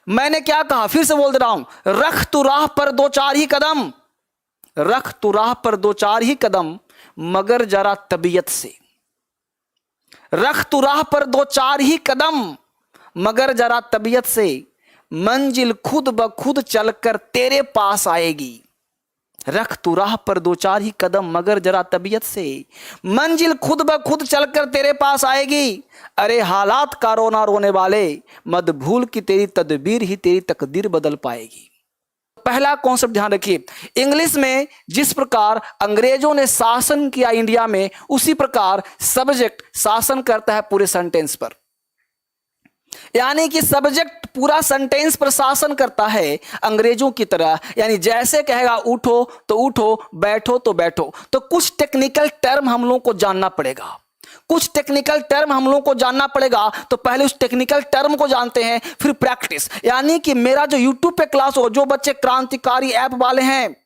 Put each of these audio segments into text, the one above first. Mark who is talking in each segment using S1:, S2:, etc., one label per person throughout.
S1: मैंने क्या कहा, फिर से बोल दे रहा हूं, रख तू राह पर दो चार ही कदम, रख तू राह पर दो चार ही कदम, मगर जरा तबीयत से। रख तू राह पर दो चार ही कदम, मगर जरा तबीयत से, मंजिल खुद ब खुद चलकर तेरे पास आएगी। रख तू राह पर दो चार ही कदम, मगर जरा तबीयत से, मंजिल खुद ब खुद चलकर तेरे पास आएगी। अरे हालात का रोना रोने वाले, मत भूल कि तेरी तदबीर ही तेरी तकदीर बदल पाएगी। पहला कॉन्सेप्ट ध्यान रखिए, इंग्लिश में जिस प्रकार अंग्रेजों ने शासन किया इंडिया में, उसी प्रकार सब्जेक्ट शासन करता है पूरे सेंटेंस पर। यानी कि सब्जेक्ट पूरा सेंटेंस पर शासन करता है अंग्रेजों की तरह। यानी जैसे कहेगा उठो तो उठो, बैठो तो बैठो। तो कुछ टेक्निकल टर्म हम लोगों को जानना पड़ेगा, कुछ टेक्निकल टर्म हम लोगों को जानना पड़ेगा। तो पहले उस टेक्निकल टर्म को जानते हैं, फिर प्रैक्टिस। यानी कि मेरा जो यूट्यूब पे क्लास हो, जो बच्चे क्रांतिकारी ऐप वाले हैं,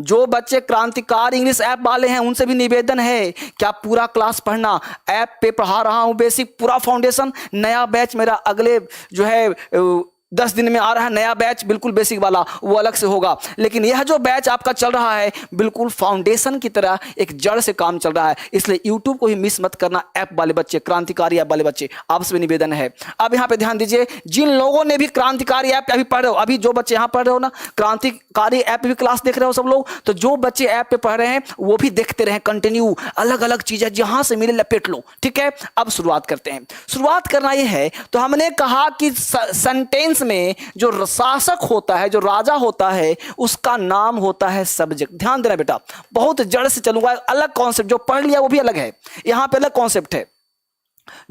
S1: जो बच्चे क्रांतिकारी इंग्लिश ऐप वाले हैं, उनसे भी निवेदन है कि आप पूरा क्लास पढ़ना। ऐप पे पढ़ा रहा हूं बेसिक पूरा फाउंडेशन। नया बैच मेरा अगले जो है 10 दिन में आ रहा है, नया बैच बिल्कुल बेसिक वाला, वो अलग से होगा। लेकिन यह जो बैच आपका चल रहा है बिल्कुल फाउंडेशन की तरह एक जड़ से काम चल रहा है। इसलिए यूट्यूब को ही मिस मत करना। ऐप वाले बच्चे, क्रांतिकारी ऐप वाले बच्चे, आपसे भी निवेदन है। अब यहाँ पे ध्यान दीजिए, जिन लोगों ने भी क्रांतिकारी ऐप अभी पढ़ रहे हो, अभी जो बच्चे यहाँ पढ़ रहे हो ना, क्रांतिकारी ऐप पे भी क्लास देख रहे हो सब लोग, तो जो बच्चे ऐप पे पढ़ रहे हैं वो भी देखते रहे कंटिन्यू। अलग अलग चीजें जहां से मिले लपेट लो, ठीक है। अब शुरुआत करते हैं। शुरुआत करना यह है, तो हमने कहा कि सेंटेंस में जो शासक होता है, जो राजा होता है, उसका नाम होता है सब्जेक्ट। ध्यान देना बेटा, बहुत जड़ से चलूंगा। अलग कॉन्सेप्ट, जो पढ़ लिया वो भी अलग है, यहां पे अलग कॉन्सेप्ट है।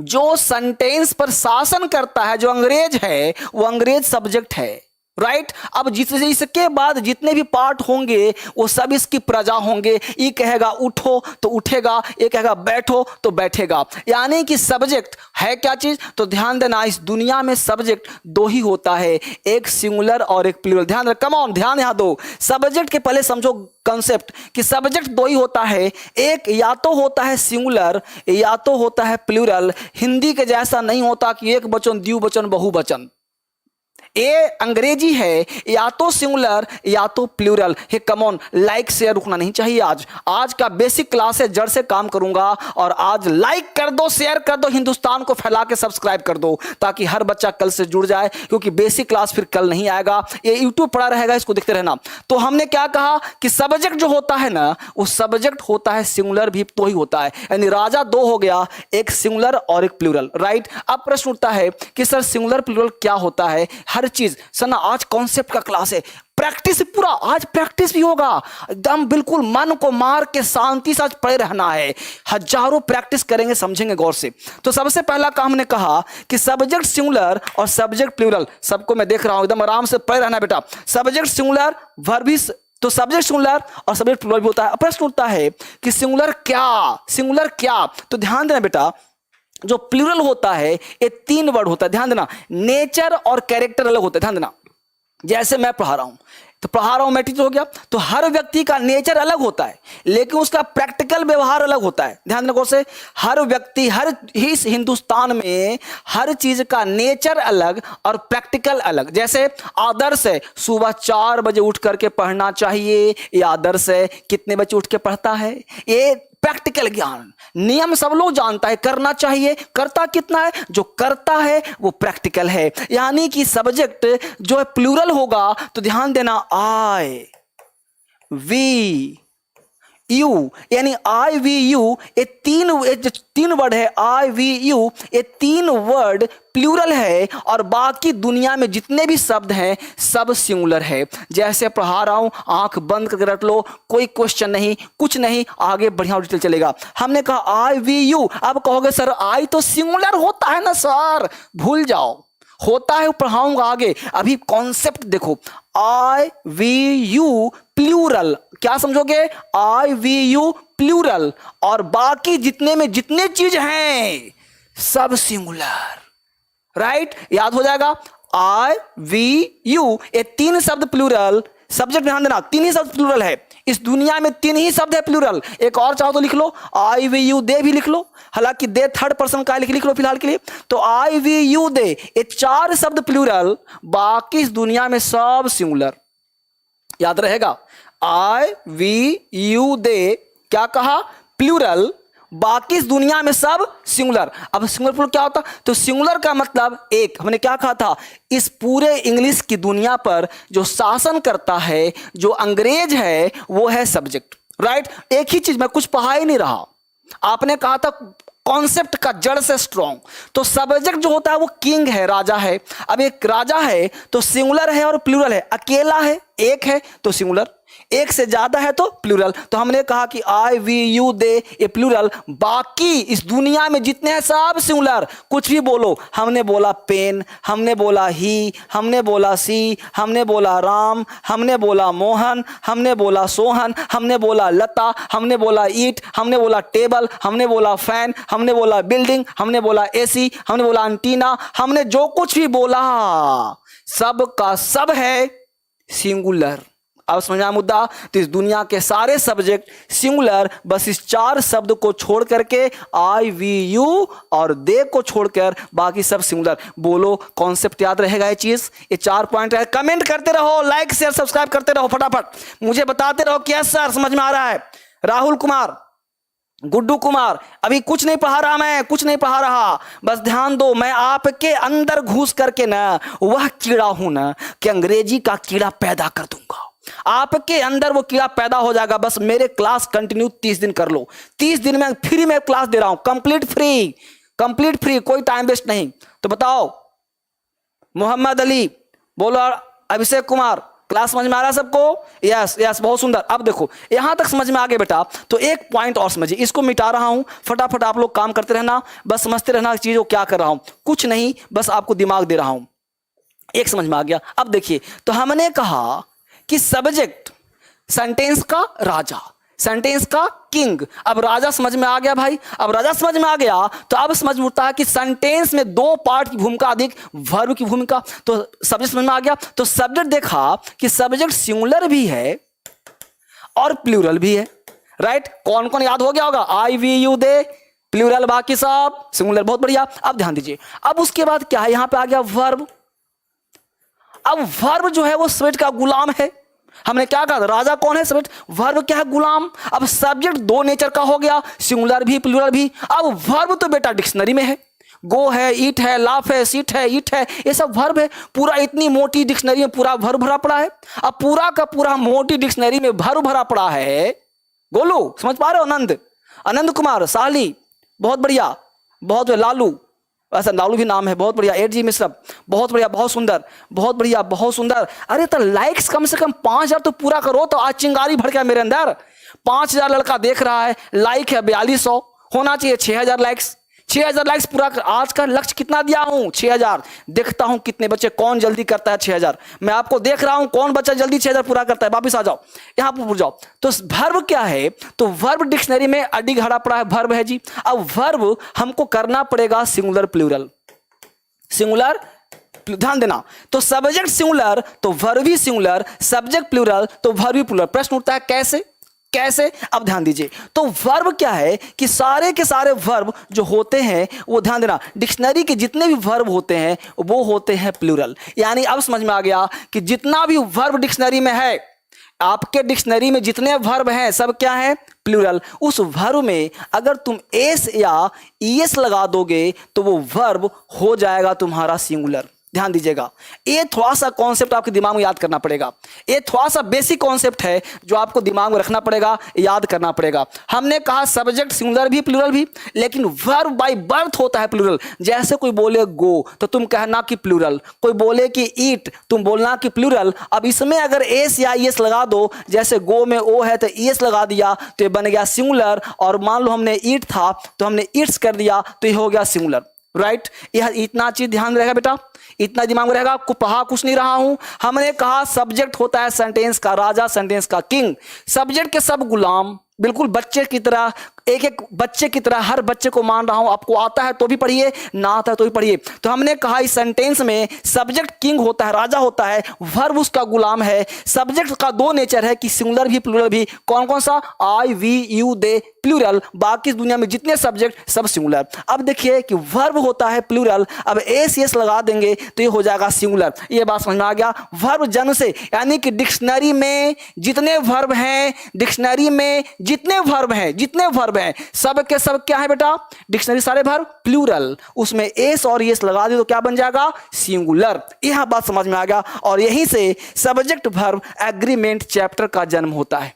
S1: जो सेंटेंस पर शासन करता है, जो अंग्रेज है, वो अंग्रेज सब्जेक्ट है, राइट। अब इसके बाद जितने भी पार्ट होंगे वो सब इसकी प्रजा होंगे। ये कहेगा उठो तो उठेगा, ये कहेगा बैठो तो बैठेगा। यानी कि सब्जेक्ट है क्या चीज, तो ध्यान देना, इस दुनिया में सब्जेक्ट दो ही होता है, एक सिंगुलर और एक प्लूरल। ध्यान रख, कम ऑन, ध्यान यहां दो। सब्जेक्ट के पहले समझो कंसेप्ट कि सब्जेक्ट दो ही होता है, एक या तो होता है सिंगुलर या तो होता है प्लूरल। हिंदी के जैसा नहीं होता कि एक वचन, द्विवचन, बहुवचन। ये अंग्रेजी है, या तो सिंगुलर या तो plural. Hey come on, like share रुकना नहीं चाहिए। आज का बेसिक क्लास है, जड़ से काम करूंगा। और आज लाइक कर दो, शेयर कर दो, हिंदुस्तान को फैला के सब्सक्राइब कर दो, ताकि हर बच्चा कल से जुड़ जाए। क्योंकि बेसिक क्लास फिर कल नहीं आएगा, ये यूट्यूब पड़ा रहेगा, इसको देखते रहना। तो हमने क्या कहा कि सब्जेक्ट जो होता है ना, वो सब्जेक्ट होता है सिंगुलर भी तो ही होता है। यानी राजा दो हो गया, एक सिंगुलर और एक प्लूरल, राइट। अब प्रश्न उठता है कि सर सिंगुलर प्लूरल क्या होता है। हर चीज सर ना, आज कॉन्सेप्ट का क्लास है, प्रैक्टिस पूरा, आज प्रैक्टिस भी होगा एकदम। बिल्कुल मन को मार के शांति से आज पढ़े रहना है। हजारों प्रैक्टिस करेंगे, समझेंगे गौर से। तो सबसे पहला काम हमने कहा कि सब्जेक्ट सिंगुलर और सब्जेक्ट प्लूरल, सबको मैं देख रहा हूं, एकदम आराम से पढ़े रहना बेटा। सब्जेक्ट सिंगुलर, वर्ब भी, तो सब्जेक्ट सिंगुलर और सब्जेक्ट प्लूरल भी होता है। प्रश्न उठता है कि सिंगुलर क्या, सिंगुलर क्या। तो ध्यान देना बेटा, जो प्लूरल होता है ये 3 वर्ड होता है। ध्यान देना, नेचर और कैरेक्टर अलग होता है। ध्यान देना, जैसे मैं पढ़ा रहा हूं, तो पढ़ा रहा हूं मैं, टीचर हो गया, तो हर व्यक्ति का नेचर अलग होता है, लेकिन उसका प्रैक्टिकल व्यवहार अलग होता है। ध्यान देना गौर से, हर व्यक्ति, हर इस हिंदुस्तान में हर चीज का नेचर अलग और प्रैक्टिकल अलग। जैसे आदर्श है सुबह 4 बजे उठ करके पढ़ना चाहिए, ये आदर्श है। कितने बजे उठ के पढ़ता है, ये प्रैक्टिकल ज्ञान। नियम सब लोग जानता है, करना चाहिए, करता कितना है, जो करता है वो प्रैक्टिकल है। यानी कि सब्जेक्ट जो है प्लूरल होगा, तो ध्यान देना, आई वी यू, यानी आई वी यू, ये तीन वर्ड है, आई वी यू, ये 3 वर्ड प्लूरल है। और बाकी दुनिया में जितने भी शब्द हैं सब सिंगुलर है। जैसे पढ़ा रहा हूं, आंख बंद करके रख लो, कोई क्वेश्चन नहीं, कुछ नहीं, आगे बढ़िया डिटेल चलेगा। हमने कहा आई वी यू। अब कहोगे सर आई तो सिंगुलर होता है ना सर, भूल जाओ, होता है, पढ़ाऊंगा आगे। अभी कॉन्सेप्ट देखो, आई वी यू प्लूरल, क्या समझोगे, आई वी यू प्लूरल, और बाकी जितने में जितने चीज हैं सब सिंगुलर, राइट। याद हो जाएगा, आई वी यू, ये 3 शब्द प्लूरल, सब्जेक्ट ध्यान देना, तीन ही शब्द प्लूरल है इस दुनिया में, तीन ही शब्द है प्लूरल। एक और चाहो तो लिख लो, आई वी यू दे भी लिख लो, हालांकि दे थर्ड पर्सन का लिख लो फिलहाल के लिए। तो आई वी यू दे, ये चार शब्द प्लूरल, बाकी इस दुनिया में सब सिंगुलर। याद रहेगा, आई वी यू दे क्या कहा, प्लूरल, बाकी इस दुनिया में सब सिंगुलर। अब सिंगुलर प्लूरल क्या होता, तो सिंगुलर का मतलब एक। हमने क्या कहा था, इस पूरे इंग्लिश की दुनिया पर जो शासन करता है, जो अंग्रेज है, वो है सब्जेक्ट, राइट। एक ही चीज, मैं कुछ पढ़ा ही नहीं रहा, आपने कहा था कॉन्सेप्ट का जड़ से स्ट्रॉन्ग। तो सब्जेक्ट जो होता है वो किंग है, राजा है। अब एक राजा है तो सिंगुलर है और प्लूरल है, अकेला है, एक है तो सिंगुलर, एक से ज्यादा है तो प्लूरल। तो हमने कहा कि आई वी यू दे ये प्लूरल, बाकी इस दुनिया में जितने हैं सब सिंगुलर। कुछ भी बोलो, हमने बोला पेन, हमने बोला ही, हमने बोला सी, हमने बोला राम, हमने बोला मोहन, हमने बोला सोहन, हमने बोला लता, हमने बोला ईट, हमने बोला टेबल, हमने बोला फैन, हमने बोला बिल्डिंग, हमने बोला एसी, हमने बोला एंटीना, हमने जो कुछ भी बोला सब का सब है सिंगुलर। अब समझ में आया मुद्दा। तो इस दुनिया के सारे सब्जेक्ट सिंगुलर, बस इस चार शब्द को छोड़ करके, आई वी यू और दे को छोड़कर बाकी सब सिंगुलर। बोलो कॉन्सेप्ट याद रहेगा ये चीज, ये 4 पॉइंट है। कमेंट करते रहो, लाइक शेयर सब्सक्राइब करते रहो, फटाफट मुझे बताते रहो कि यस सर समझ में आ रहा है। राहुल कुमार, गुड्डू कुमार, अभी कुछ नहीं पढ़ा रहा, मैं कुछ नहीं पढ़ा रहा, बस ध्यान दो। मैं आपके अंदर घुस करके ना वह कीड़ा हूं ना कि अंग्रेजी का कीड़ा पैदा कर दूंगा। आपके अंदर वो कीड़ा पैदा हो जाएगा। बस मेरे क्लास कंटिन्यू 30 दिन कर लो, 30 दिन में फ्री में क्लास दे रहा हूं, कंप्लीट फ्री, कोई टाइम वेस्ट नहीं। तो बताओ, मोहम्मद अली बोलो, अभिषेक कुमार, क्लास समझ में आ रहा है सबको? यस यस, बहुत सुंदर। अब देखो यहां तक समझ में आ गया बेटा, तो एक पॉइंट और समझिए, इसको मिटा रहा हूं, फटाफट आप लोग काम करते रहना, बस समझते रहना चीज को क्या कर रहा हूं, कुछ नहीं, बस आपको दिमाग दे रहा हूं। एक समझ में आ गया। अब देखिए, तो हमने कहा कि सब्जेक्ट सेंटेंस का राजा, सेंटेंस का किंग। अब राजा समझ में आ गया भाई, अब राजा समझ में आ गया, तो अब समझ में उठता है कि सेंटेंस में 2 पार्ट की भूमिका अधिक वर्ब की भूमिका। तो सब्जेक्ट समझ में आ गया। तो सब्जेक्ट देखा कि सब्जेक्ट सिंगुलर भी है और प्लूरल भी है, राइट। कौन कौन याद हो गया होगा, आई वी यू दे प्लूरल, बाकी सब सिंगुलर, बहुत बढ़िया। अब ध्यान दीजिए, अब उसके बाद क्या है, यहां पे आ गया वर्ब। अब वर्ब जो है वो सब्जेक्ट का गुलाम है। हमने क्या कहा, राजा कौन है, सब्जेक्ट, वर्ब क्या है, गुलाम। अब सब्जेक्ट 2 नेचर का हो गया, सिंगुलर भी प्लूरल भी। अब वर्ब तो बेटा डिक्शनरी में है, गो है, ईट है, लाफ है, सीट है, ईट है, ये सब वर्ब है। पूरा इतनी मोटी डिक्शनरी में पूरा वर्ब भरा पड़ा है। अब पूरा का पूरा मोटी डिक्शनरी में वर्ब भरा पड़ा है। गोलू समझ पा रहे हो, आनंद कुमार, साली, बहुत बढ़िया, बहुत लालू, ऐसा लालू भी नाम है, बहुत बढ़िया, 8G मिश्रा, बहुत बढ़िया, बहुत सुंदर, बहुत बढ़िया, बहुत सुंदर। अरे तो लाइक्स कम से कम 5000 तो पूरा करो, तो आज चिंगारी भड़ गया मेरे अंदर। 5000 लड़का देख रहा है, लाइक है 4200, होना चाहिए 6000 लाइक्स, 6000 लाइक्स पूरा कर। आज का लक्ष्य कितना दिया हूं, 6000। देखता हूं कितने बच्चे, कौन जल्दी करता है 6000। मैं आपको देख रहा हूं कौन बच्चा जल्दी 6000 पूरा करता है। वापिस आ जाओ, यहां पर जाओ। तो वर्ब क्या है, तो वर्ब डिक्शनरी में अडी घड़ा पड़ा है, वर्ब है जी। अब वर्ब हमको करना पड़ेगा सिंगुलर प्लूरल, सिंगुलर, ध्यान देना। तो सब्जेक्ट सिंगुलर तो वर्ब भी सिंगुलर, सब्जेक्ट प्लूरल तो वर्ब भी प्लूरल। प्रश्न उठता है कैसे, कैसे? अब ध्यान दीजिए, तो वर्ब क्या है कि सारे के सारे वर्ब जो होते हैं वो, ध्यान देना, डिक्शनरी के जितने भी वर्ब होते हैं वो होते हैं प्लूरल। यानी अब समझ में आ गया कि जितना भी वर्ब डिक्शनरी में है, आपके डिक्शनरी में जितने वर्ब हैं सब क्या है, प्लूरल। उस वर्ब में अगर तुम एस या ईएस लगा दोगे तो वो वर्ब हो जाएगा तुम्हारा सिंगुलर। ध्यान दीजिएगा, ये थोड़ा सा कॉन्सेप्ट आपके दिमाग में याद करना पड़ेगा। ये थोड़ा सा बेसिक कॉन्सेप्ट है जो आपको दिमाग में रखना पड़ेगा, याद करना पड़ेगा। हमने कहा सब्जेक्ट सिंगुलर भी प्लूरल भी, लेकिन वर्ब बाय बर्थ होता है प्लूरल। जैसे कोई बोले गो तो तुम कहना कि प्लूरल, कोई बोले कि ईट तुम बोलना कि प्लूरल। अब इसमें अगर एस या ईएस लगा दो, जैसे गो में ओ है तो ईएस लगा दिया तो ये बन गया सिंगुलर, और मान लो हमने ईट था तो हमने ईट्स कर दिया तो ये हो गया सिंगुलर, राइट। यह इतना चीज ध्यान रहेगा बेटा, इतना दिमाग में रहेगा। पढ़ा कुछ नहीं रहा हूं। हमने कहा सब्जेक्ट होता है सेंटेंस का राजा, सेंटेंस का किंग। सब्जेक्ट के सब गुलाम, बिल्कुल बच्चे की तरह एक एक बच्चे की तरह हर बच्चे को मान रहा हूं, आपको आता है तो भी पढ़िए, ना आता है तो भी पढ़िए। तो हमने कहा इस सेंटेंस में सब्जेक्ट किंग होता है, राजा होता है, वर्ब उसका गुलाम है। सब्जेक्ट का दो नेचर है कि सिंगुलर भी प्लूरल भी। कौन कौन सा? आई, वी, यू, दे प्लूरल, बाकी दुनिया में जितने सब्जेक्ट सब सिंगुलर। अब देखिए कि वर्ब होता है प्लूरल, अब एस एस लगा देंगे तो ये हो जाएगा सिंगुलर। ये बात समझ में आ गया? वर्ब जन्म से, यानी कि डिक्शनरी में जितने वर्ब हैं, डिक्शनरी में जितने वर्ब हैं, जितने वर्ब हैं सब के सब क्या है बेटा? डिक्शनरी सारे वर्ब प्लूरल, उसमें एस और एस लगा दे तो क्या बन जाएगा? सिंगुलर। यह बात समझ में आ गया। और यहीं से सब्जेक्ट वर्ब एग्रीमेंट चैप्टर का जन्म होता है।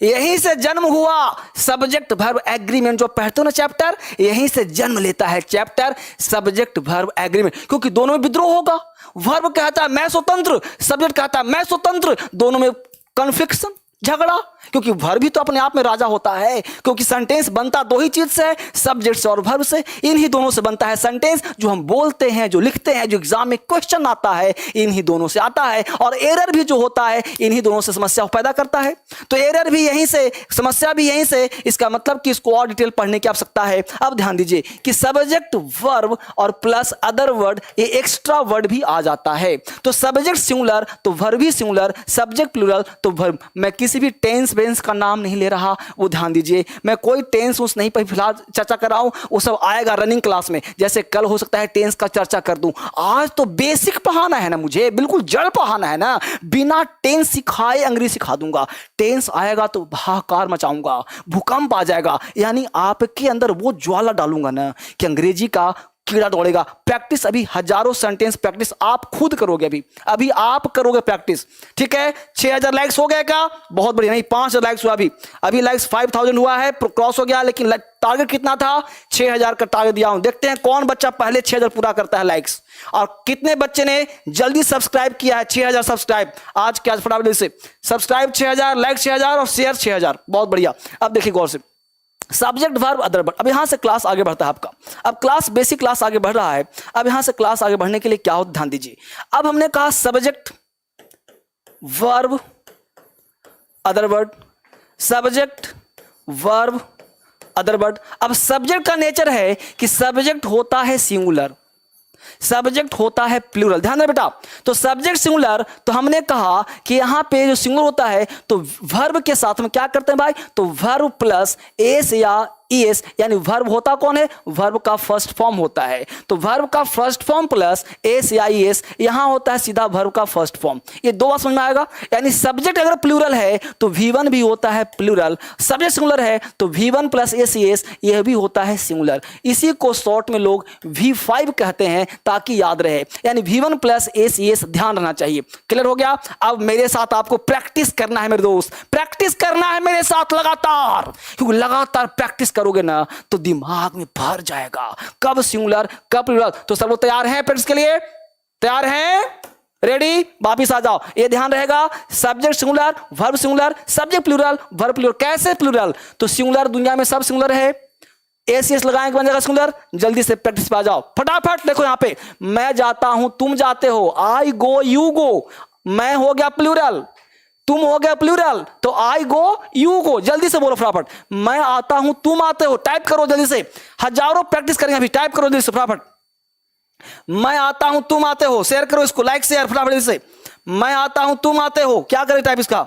S1: यहीं से जन्म हुआ सब्जेक्ट वर्ब एग्रीमेंट, जो पढ़ते हो ना चैप्टर, यहीं से जन्म लेता है चैप्टर सब्जेक्ट वर्ब एग्रीमेंट, क्योंकि दोनों में विद्रोह होगा। वर्ब कहता है मैं स्वतंत्र, सब्जेक्ट कहता है मैं स्वतंत्र, दोनों में कन्फ्लिक्शन, झगड़ा, क्योंकि वर्ब भी तो अपने आप में राजा होता है, क्योंकि सेंटेंस बनता दो ही चीज से है, सब्जेक्ट से और वर्ब से। इन्हीं दोनों से बनता है सेंटेंस, जो हम बोलते हैं, जो लिखते हैं, जो एग्जाम में क्वेश्चन आता है, इन्हीं दोनों से आता है। और एरर भी जो होता है इन्हीं दोनों से समस्या पैदा करता है। तो एरर भी यहीं से, समस्या भी यहीं से। इसका मतलब कि इसको और डिटेल पढ़ने की आवश्यकता है। अब ध्यान दीजिए कि सब्जेक्ट वर्ब और प्लस अदर वर्ड, ये एक्स्ट्रा वर्ड भी आ जाता है। तो सब्जेक्ट सिंगुलर तो वर्ब भी सिंगुलर, सब्जेक्ट प्लूरल तो वर्ब। मैं किसी भी टेंस बेंस का नाम नहीं ले रहा, वो ध्यान दीजिए। मैं कोई टेंस उस नहीं पर फिलहाल चर्चा कर रहा हूं, वो सब आएगा रनिंग क्लास में। जैसे कल हो सकता है टेंस का चर्चा कर दूं, आज तो बेसिक पढ़ाना है ना, मुझे बिल्कुल जड़ पढ़ाना है ना। बिना टेंस सिखाए अंग्रेजी सिखा दूंगा। टेंस आएगा तो हाहाकार मचाऊंगा, भूकंप आ जाएगा, यानी आपके अंदर वो ज्वाला डालूंगा ना कि अंग्रेजी का कीड़ा दौड़ेगा। प्रैक्टिस अभी हजारों सेंटेंस प्रैक्टिस आप खुद करोगे, अभी आप करोगे प्रैक्टिस, ठीक है। 6000 लाइक्स हो गए क्या? बहुत बढ़िया। नहीं, 5000 लाइक्स हुआ, अभी लाइक्स 5000 हुआ है, क्रॉस हो गया, लेकिन टारगेट कितना था? 6000 का टारगेट दिया हूं। देखते हैं कौन बच्चा पहले 6000 पूरा करता है लाइक्स, और कितने बच्चे ने जल्दी सब्सक्राइब किया है। 6000 सब्सक्राइब आज क्या, फटाफट से सब्सक्राइब 6000, लाइक 6000 और शेयर 6000। बहुत बढ़िया। अब देखिए गौर से, सब्जेक्ट वर्ब अदर वर्ड। अब यहां से क्लास आगे बढ़ता है आपका। अब क्लास बेसिक क्लास आगे बढ़ रहा है। अब यहां से क्लास आगे बढ़ने के लिए क्या हो, ध्यान दीजिए। अब हमने कहा subject verb other word, subject verb other word. अब सब्जेक्ट का नेचर है कि सब्जेक्ट होता है सिंगुलर, सब्जेक्ट होता है प्लूरल। ध्यान देना बेटा। तो सब्जेक्ट सिंगुलर, तो हमने कहा कि यहां पे जो सिंगुलर होता है तो वर्ब के साथ में क्या करते हैं भाई? तो वर्ब प्लस एस या ईएस, यानी वर्ब होता कौन है? वर्ब का फर्स्ट फॉर्म होता है। तो वर्ब का फर्स्ट फॉर्म प्लस एस या ईएस, यहां होता है सीधा वर्ब का फर्स्ट फॉर्म। ये दो बात समझ में आएगा। यानी सब्जेक्ट अगर प्लूरल है तो V1 भी होता है प्लूरल, सब्जेक्ट सिंगुलर है तो V1 प्लस एस ईएस यह भी होता है सिंगुलर। इसी को शॉर्ट में लोग V5 कहते हैं, ताकि याद रहे। यानी V1 प्लस एस ईएस, ध्यान रहना चाहिए। क्लियर हो गया? अब मेरे साथ आपको प्रैक्टिस करना है मेरे दोस्त, प्रैक्टिस करना है मेरे साथ लगातार, क्योंकि लगातार प्रैक्टिस करोगे ना तो दिमाग में भर जाएगा कब सिंगुलर कब प्लूरल। तो सब लोग तैयार हैं प्रैक्टिस के लिए? तैयार हैं? रेडी? वापिस आ जाओ। ये ध्यान रहेगा, subject singular, verb singular, subject plural, verb plural. कैसे प्लूरल? तो सिंगुलर दुनिया में सब सिंगुलर है, एस एस लगाएंगे बन जाएगा सिंगुलर। जल्दी से प्रैक्टिस पे आ जाओ फटाफट। देखो यहां पे, मैं जाता हूं तुम जाते हो, आई गो यू गो, मैं हो गया प्लूरल, तुम हो गया प्लूरल, तो आई गो यू गो। जल्दी से बोलो फटाफट। मैं आता हूं तुम आते हो, टाइप करो जल्दी से। हजारों प्रैक्टिस करेंगे अभी, टाइप करो जल्दी से फटाफट। मैं आता हूं तुम आते हो, शेयर करो इसको, लाइक शेयर फटाफट जल्दी से। मैं आता हूं तुम आते हो, क्या करें टाइप इसका?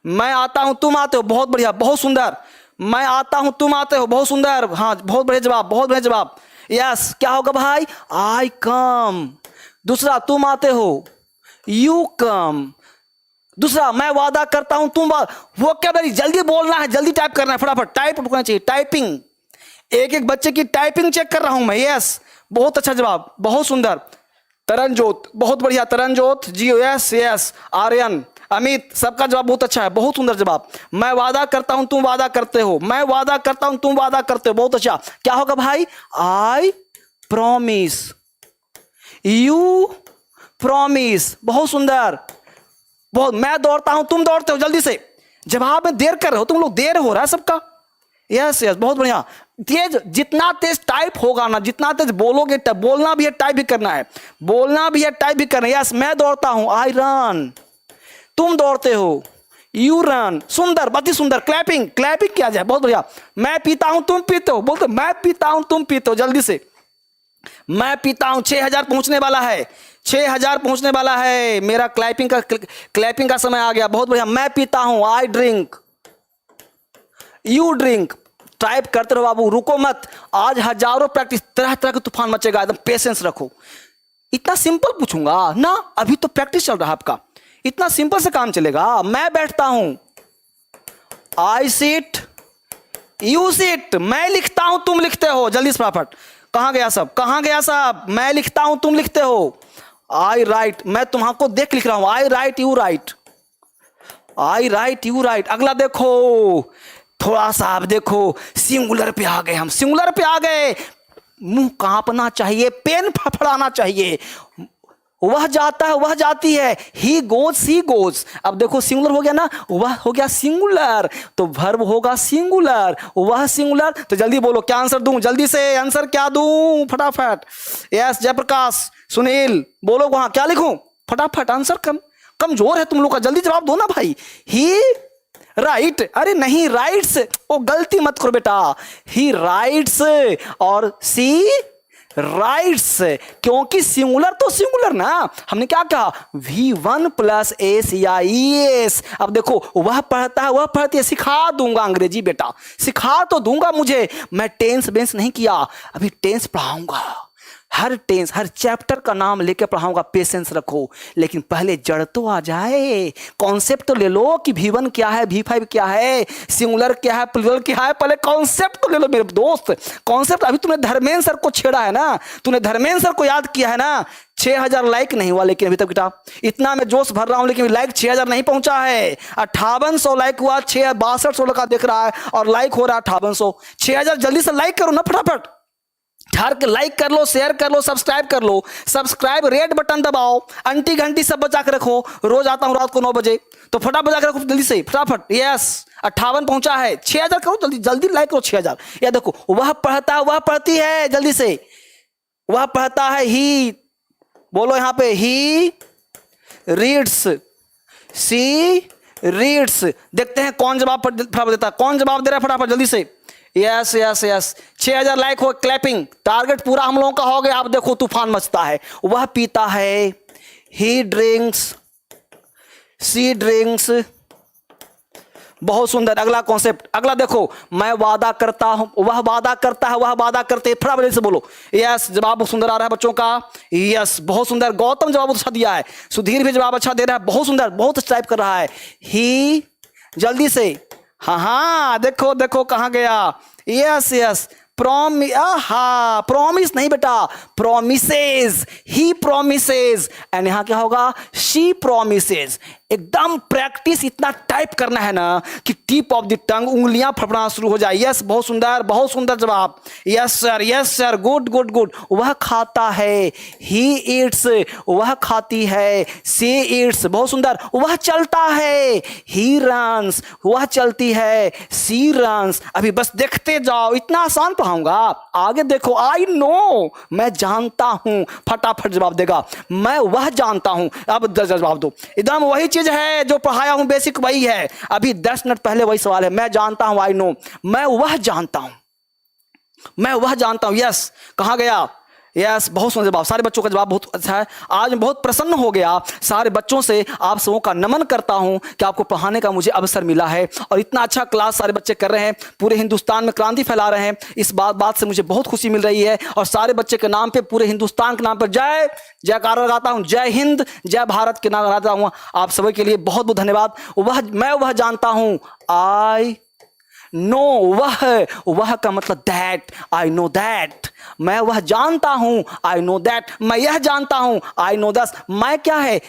S1: मैं आता हूं तुम आते हो, बहुत बढ़िया, बहुत सुंदर। मैं आता हूं तुम आते हो, बहुत सुंदर। हाँ, बहुत बढ़िया जवाब, बहुत बढ़िया जवाब। यस, क्या होगा भाई? आई कम। दूसरा, तुम आते हो, यू कम। दूसरा, मैं वादा करता हूं तुम वो क्या भाई? जल्दी बोलना है, जल्दी टाइप करना है फटाफट, टाइप करना चाहिए, टाइपिंग। एक एक बच्चे की टाइपिंग चेक कर रहा हूं मैं। यस, बहुत अच्छा जवाब, बहुत सुंदर। तरनजोत, बहुत बढ़िया, तरनजोत जी। यस यस, आर्यन, अमित, सबका जवाब बहुत अच्छा है, बहुत सुंदर जवाब। मैं वादा करता हूं तुम वादा करते हो, मैं वादा करता हूं तुम वादा करते हो, बहुत अच्छा। क्या होगा भाई? आई प्रॉमिस, यू प्रॉमिस, बहुत सुंदर, बहुत। मैं दौड़ता हूं तुम दौड़ते हो, जल्दी से। जवाब में देर कर रहे हो तुम लोग, देर हो रहा है सबका। यस यस, बहुत बढ़िया। तेज, जितना तेज टाइप होगा ना, जितना तेज बोलोगे, बोलना भी है टाइप भी करना है, बोलना भी है टाइप भी करना है। यस, मैं दौड़ता हूं, आई रन। तुम दौड़ते हो, यू रन, सुंदर, अति सुंदर, क्लैपिंग, क्लैपिंग किया जाए, बहुत बढ़िया। मैं पीता हूं तुम पीते हो, बोलते मैं पीता हूं तुम पीते हो, जल्दी से। मैं पीता हूं, 6000 पहुंचने वाला है, 6000 पहुंचने वाला है, मेरा क्लैपिंग का समय आ गया, बहुत बढ़िया। मैं पीता हूं, I drink, you drink. Type करते रहो बाबू, रुको मत। आज हजारों प्रैक्टिस, तरह तरह का तूफान मचेगा, एकदम पेशेंस रखो। इतना सिंपल पूछूंगा ना, अभी तो प्रैक्टिस चल रहा है आपका, इतना सिंपल से काम चलेगा। मैं बैठता हूं, आई सिट, यू सिट। मैं लिखता हूं, तुम लिखते हो, जल्दी से फटाफट। कहां गया सब, कहां गया सब? मैं लिखता हूं, तुम लिखते हो। आई राइट, मैं तुम्हारा देख लिख रहा हूं, I write you write, I write you write. अगला देखो, थोड़ा सा आप देखो, सिंगुलर पे आ गए हम, सिंगुलर पे आ गए। मुंह कांपना चाहिए, पेन फड़फड़ाना चाहिए। वह जाता है, वह जाती है, ही गोज सी गोज। अब देखो सिंगुलर हो गया ना, वह हो गया सिंगुलर, तो वर्ब होगा सिंगुलर, वह सिंगुलर। तो जल्दी बोलो क्या आंसर दूं, जल्दी से आंसर क्या दूं, फटाफट। यस जयप्रकाश, सुनील, बोलो वहां क्या लिखूं, फटाफट आंसर। कमजोर है तुम लोग का, जल्दी जवाब दो ना भाई। ही राइट, अरे नहीं राइट्स, ओ गलती मत करो बेटा, ही राइट्स और सी राइट्स, क्योंकि सिंगुलर तो सिंगुलर ना। हमने क्या कहा, V1 प्लस एस या ES। अब देखो वह पढ़ता है, वह पढ़ती है, सिखा दूंगा अंग्रेजी बेटा, सिखा तो दूंगा। मुझे, मैं टेंस बेंस नहीं किया, अभी टेंस पढ़ाऊंगा, हर टेंस हर चैप्टर का नाम लेकर पढ़ाऊंगा, पेशेंस रखो। लेकिन पहले जड़ तो आ जाए, कॉन्सेप्ट तो ले लो कि V1 क्या है, V5 क्या है, सिंगुलर क्या है, प्लूरल क्या है, पहले कॉन्सेप्ट तो ले लो मेरे दोस्त। कॉन्सेप्ट अभी तूने धर्मेंद्र सर को छेड़ा है ना, तूने धर्मेंद्र सर को याद किया है ना। 6000 लाइक नहीं हुआ लेकिन अभी तक बेटा, इतना मैं जोश भर रहा हूं लेकिन लाइक 6000 नहीं पहुंचा है। 5800 लाइक हुआ, 6200 का दिख रहा है और लाइक हो रहा है 5800। 6000 जल्दी से लाइक करो ना फटाफट, ठहर के लाइक कर लो, शेयर कर लो, सब्सक्राइब कर लो। सब्सक्राइब, रेड बटन दबाओ, अंटी घंटी सब बचा के रखो। रोज आता हूं रात को 9 बजे, तो फटाफट बजा के रखो जल्दी से फटाफट। यस 58 पहुंचा है, 6000 करो जल्दी, जल्दी लाइक करो 6000। या देखो वह पढ़ता है, वह पढ़ती है, जल्दी से। वह पढ़ता है, ही, बोलो यहां पे, ही रीड्स, सी रीड्स। देखते हैं कौन जवाब फटाफट देता है, कौन जवाब दे रहा है फटाफट जल्दी से। यस यस यस, 6000 लाइक हो, क्लैपिंग, टारगेट पूरा हम लोगों का हो गया। आप देखो तूफान मचता है। वह पीता है, ही ड्रिंक्स, सी ड्रिंक्स, बहुत सुंदर। अगला कॉन्सेप्ट, अगला देखो, मैं वादा करता हूं, वह वादा करता है, वह वादा करते, फटाफट से बोलो। यस जवाब सुंदर आ रहा है बच्चों का, यस बहुत सुंदर। गौतम जवाब अच्छा दिया है, सुधीर भी जवाब अच्छा दे रहा है, बहुत सुंदर, बहुत टाइप कर रहा है। ही, जल्दी से, हाँ हाँ देखो देखो कहां गया। यस यस, प्रॉमिस नहीं बेटा, प्रोमिसेस, ही प्रोमिसेस। एंड यहां क्या होगा, शी प्रोमिसेस। एकदम प्रैक्टिस इतना टाइप करना है ना कि टिप ऑफ द टंग, उंगलियां फड़फड़ाना शुरू हो जाए। यस बहुत सुंदर जवाब। Yes sir, good good good. वह खाता है, ही ईट्स, वह खाती है, सी ईट्स, बहुत सुंदर। वह चलता है, ही रन्स, वह चलती है, सी रन्स। अभी बस देखते जाओ, इतना आसान पढ़ाऊंगा। आगे देखो, आई नो, मैं जानता हूं, फटाफट जवाब देगा, मैं वह जानता हूं। अब जवाब दो, एकदम वही चीज है जो पढ़ाया हूं, बेसिक वही है। अभी 10 मिनट पहले वही सवाल है, मैं जानता हूं, आई नो, मैं वह जानता हूं, मैं वह जानता हूं। यस कहां गया, यस बहुत सुंदर जवाब। सारे बच्चों का जवाब बहुत अच्छा है। आज मैं बहुत प्रसन्न हो गया सारे बच्चों से। आप सबों का नमन करता हूं कि आपको पढ़ाने का मुझे अवसर मिला है और इतना अच्छा क्लास सारे बच्चे कर रहे हैं, पूरे हिंदुस्तान में क्रांति फैला रहे हैं। इस बात से मुझे बहुत खुशी मिल रही है और सारे बच्चे के नाम पे, पूरे हिंदुस्तान के नाम पर जय जयकार लगाता हूं। जय हिंद, जय भारत के नाम लगाता हूं। आप सभी के लिए बहुत बहुत धन्यवाद। मैं वह जानता हूं, आई नो, वह का मतलब दैट, आई नो दैट। मैं वह जानता हूं, आई नो दैट। मैं यह जानता हूं, आई नो दस। मैं क्या है,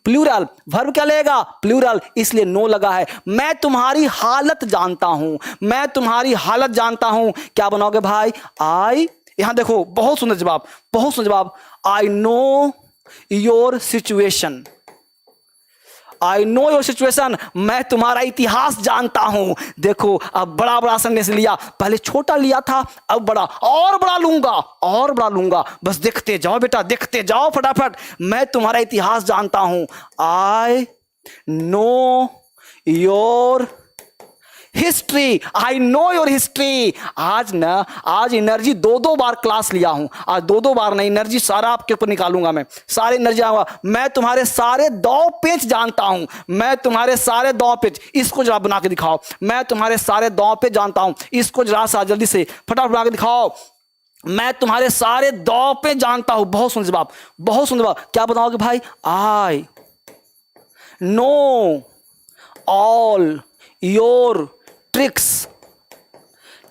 S1: प्लूरल, वर्ब क्या लेगा, प्लूरल, इसलिए नो लगा है। मैं तुम्हारी हालत जानता हूं, मैं तुम्हारी हालत जानता हूं। क्या बनाओगे भाई, आई, यहां देखो बहुत सुंदर जवाब, बहुत सुंदर जवाब। I know your situation, I know your situation, मैं तुम्हारा इतिहास जानता हूं। देखो अब बड़ा बड़ा संदेश लिया, पहले छोटा लिया था, अब बड़ा, और बड़ा लूंगा, और बड़ा लूंगा। बस देखते जाओ बेटा, देखते जाओ फटाफट। मैं तुम्हारा इतिहास जानता हूं, I know your history, I know your history. आज एनर्जी दो दो बार क्लास लिया हूं, आज दो दो बार नहीं, एनर्जी सारा आपके ऊपर निकालूंगा मैं, सारी एनर्जी आऊंगा। मैं तुम्हारे सारे 2 पेज जानता हूं, मैं तुम्हारे सारे 2 पेज, इसको जरा बना के दिखाओ। मैं तुम्हारे सारे 2 पेज जानता हूं, इसको जरा सा जल्दी से फटाफट बना के दिखाओ। मैं तुम्हारे सारे 2 पेज जानता हूं। बहुत सुंदर जवाब, बहुत सुंदर जवाब। क्या बताओगे भाई? I know all your tricks.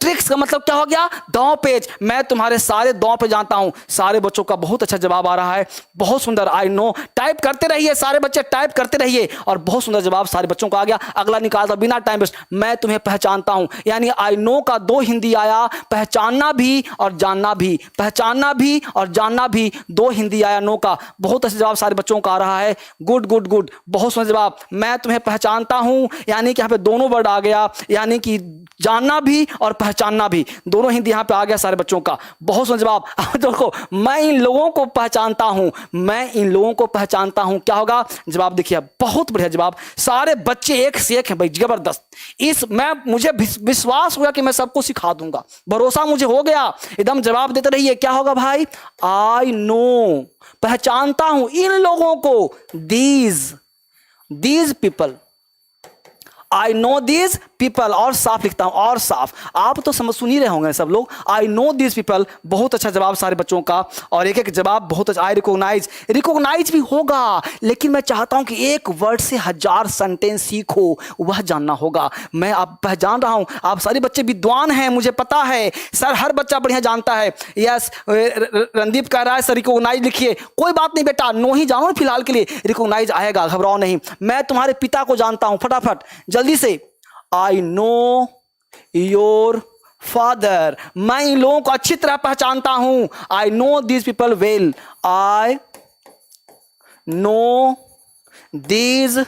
S1: Tricks का मतलब क्या हो गया? 2 पेज। मैं तुम्हारे सारे 2 पेज जानता हूं। सारे बच्चों का बहुत अच्छा जवाब आ रहा है, बहुत सुंदर। आई नो, टाइप करते रहिए, सारे बच्चे टाइप करते रहिए, और बहुत सुंदर जवाब सारे बच्चों का आ गया। अगला निकालता बिना टाइम वेस्ट। मैं तुम्हें पहचानता हूं, यानी आई नो का 2 हिंदी आया, पहचानना भी और जानना भी, पहचानना भी और जानना भी, 2 हिंदी आया नो का। बहुत अच्छा जवाब सारे बच्चों का आ रहा है। गुड गुड गुड, बहुत सुंदर जवाब। मैं तुम्हें पहचानता हूं, यानी कि यहां पे दोनों वर्ड आ गया, यानी कि जानना भी और पहचानना भी, दोनों हिंदी यहां पे आ गया सारे बच्चों का। बहुत सुंदर जवाब। अब देखो, मैं इन लोगों को पहचानता हूं, मैं इन लोगों को पहचानता हूं, क्या होगा जवाब? देखिए, बहुत बढ़िया जवाब। सारे बच्चे एक से एक हैं भाई, जबरदस्त। मुझे विश्वास हुआ कि मैं सबको सिखा दूंगा, भरोसा मुझे हो गया। एकदम जवाब देते रहिए। क्या होगा भाई? आई नो, पहचानता हूं इन लोगों को, these people, I know these people. और साफ लिखता हूं, और साफ। आप तो समझ सुन ही रहे होंगे सब लोग। आई नो दीज पीपल, बहुत अच्छा जवाब सारे बच्चों का, और एक एक जवाब बहुत अच्छा। आई रिकॉग्नाइज भी होगा, लेकिन मैं चाहता हूं कि एक वर्ड से 1000 सेंटेंस सीखो, वह जानना होगा। मैं आप पहचान रहा हूं, आप सारे बच्चे विद्वान हैं, मुझे पता है सर, हर बच्चा बढ़िया जानता है। यस, रणदीप कह रहा है सर रिकॉग्नाइज लिखिए। कोई बात नहीं बेटा, नो ही जानो फिलहाल के लिए, रिकॉग्नाइज आएगा, घबराओ नहीं। मैं तुम्हारे पिता को जानता हूं, फटाफट जल्दी से। आई नो योर फादर, मैं इन लोगों को अच्छी तरह पहचानता हूं। I know these people well, I know these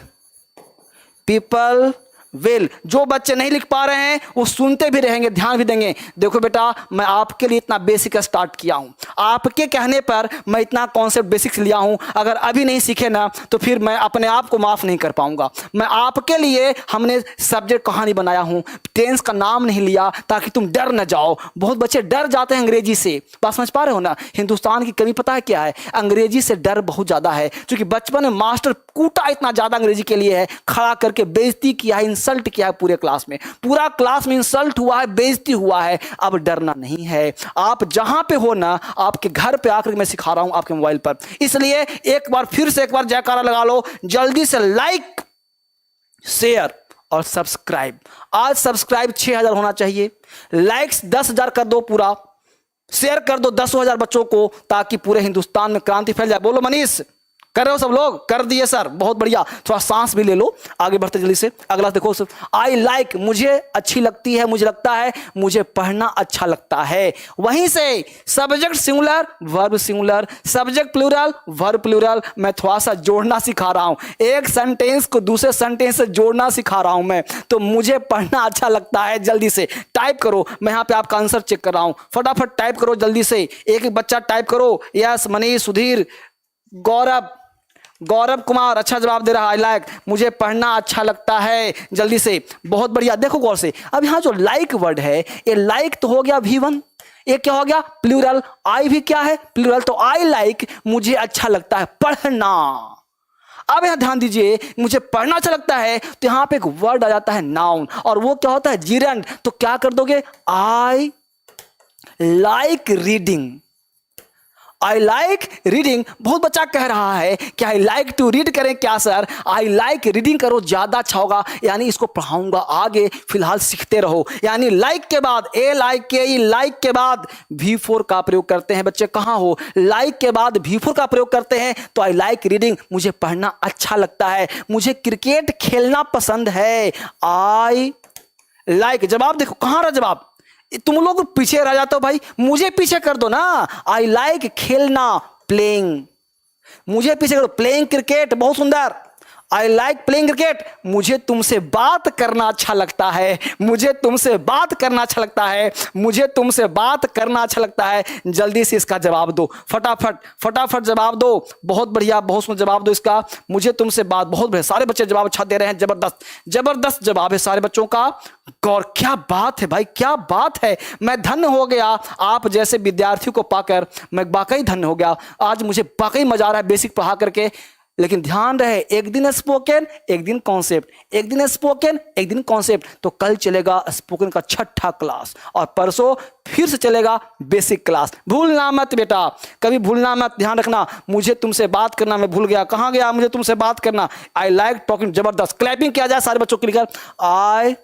S1: people well. जो बच्चे नहीं लिख पा रहे हैं वो सुनते भी रहेंगे, ध्यान भी देंगे। देखो बेटा, मैं आपके लिए इतना बेसिक स्टार्ट किया हूं, आपके कहने पर मैं इतना कॉन्सेप्ट बेसिक्स लिया हूं। अगर अभी नहीं सीखे ना तो फिर मैं अपने आप को माफ नहीं कर पाऊंगा। मैं आपके लिए हमने सब्जेक्ट कहानी बनाया हूं, टेंस का नाम नहीं लिया ताकि तुम डर न जाओ। बहुत बच्चे डर जाते हैं अंग्रेजी से, बात समझ पा रहे हो ना? हिंदुस्तान की कमी पता है क्या है? अंग्रेजी से डर बहुत ज्यादा है, क्योंकि बचपन में मास्टर कूटा इतना ज्यादा अंग्रेजी के लिए है, खड़ा करके बेइज्जती किया है, इंसल्ट किया है पूरे क्लास में, पूरा क्लास में इंसल्ट हुआ है, बेइज्जती हुआ है। अब डरना नहीं है। आप जहां पे हो ना, आपके घर पे आकर मैं सिखा रहा हूं आपके मोबाइल पर। इसलिए एक बार फिर से एक बार जयकारा लगा लो, जल्दी से लाइक, शेयर और सब्सक्राइब। आज सब्सक्राइब 6000 होना चाहिए, लाइक्स 10,000 कर दो पूरा, शेयर कर दो 10,000 बच्चों को, ताकि पूरे हिंदुस्तान में क्रांति फैल जाए। बोलो मनीष, कर रहे हो सब लोग? कर दिए सर, बहुत बढ़िया। थोड़ा सांस भी ले लो, आगे बढ़ते जल्दी से। अगला देखो, आई लाइक, मुझे अच्छी लगती है, मुझे लगता है, मुझे पढ़ना अच्छा लगता है। वहीं से subject singular, verb singular, subject plural, verb plural. मैं थोड़ा सा जोड़ना सिखा रहा हूं, एक सेंटेंस को दूसरे सेंटेंस से जोड़ना सिखा रहा हूं मैं। तो मुझे पढ़ना अच्छा लगता है, जल्दी से टाइप करो। मैं यहां पे आपका आंसर चेक कर रहा हूं, फटाफट टाइप करो जल्दी से। एक एक बच्चा टाइप करो। यस, मनीष, सुधीर, गौरव कुमार अच्छा जवाब दे रहा है। आई लाइक, मुझे पढ़ना अच्छा लगता है, जल्दी से, बहुत बढ़िया। देखो गौर से, अब यहां जो लाइक वर्ड है, ये लाइक तो हो गया V1, ये क्या हो गया? प्लूरल। आई भी क्या है? प्लूरल। तो आई लाइक, मुझे अच्छा लगता है पढ़ना। अब यहां ध्यान दीजिए, मुझे पढ़ना अच्छा लगता है, तो यहां पे एक वर्ड आ जाता है नाउन, और वो क्या होता है? जिरंड। तो क्या कर दोगे? I like reading, I like reading. बहुत बच्चा कह रहा है कि आई लाइक टू रीड करें क्या सर? आई लाइक रीडिंग करो, ज्यादा अच्छा होगा, यानी इसको पढ़ाऊंगा आगे, फिलहाल सीखते रहो। यानी लाइक के बाद LIKE, लाइक के बाद V4 का प्रयोग करते हैं। बच्चे कहां हो? लाइक के बाद V4 का प्रयोग करते हैं। तो आई लाइक रीडिंग, मुझे पढ़ना अच्छा लगता है, मुझे क्रिकेट खेलना पसंद है। आई लाइक, जवाब देखो कहां रहा जवाब? तुम लोग पीछे रह जाते हो भाई, मुझे पीछे कर दो ना। आई लाइक खेलना, प्लेइंग, मुझे पीछे करो, प्लेइंग क्रिकेट, बहुत सुंदर। आई लाइक प्लेइंग क्रिकेट, मुझे तुमसे बात करना अच्छा लगता है, मुझे तुमसे बात करना अच्छा लगता है, मुझे तुमसे बात करना अच्छा लगता है। जल्दी से इसका जवाब दो, फटाफट फटाफट जवाब दो। बहुत बढ़िया, बहुत सुंदर जवाब दो इसका, मुझे तुमसे बात। बहुत बढ़िया, सारे बच्चे जवाब अच्छा दे रहे हैं, जबरदस्त जबरदस्त जवाब है सारे बच्चों का। गौर, क्या बात है भाई, क्या बात है। मैं धन्य हो गया आप जैसे विद्यार्थियों को पाकर, मैं वाकई धन्य हो गया। आज मुझे वाकई मजा आ रहा है बेसिक पढ़ा करके। लेकिन ध्यान रहे, एक दिन स्पोकन एक दिन कॉन्सेप्ट, एक दिन स्पोकन एक दिन कॉन्सेप्ट। तो कल चलेगा स्पोकन का 6ठा क्लास और परसों फिर से चलेगा बेसिक क्लास। भूलना मत बेटा, कभी भूलना मत, ध्यान रखना। मुझे तुमसे बात करना, मैं भूल गया, कहां गया मुझे तुमसे बात करना। आई लाइक टॉकिंग, जबरदस्त। क्लैपिंग किया जाए सारे बच्चों के लिए। I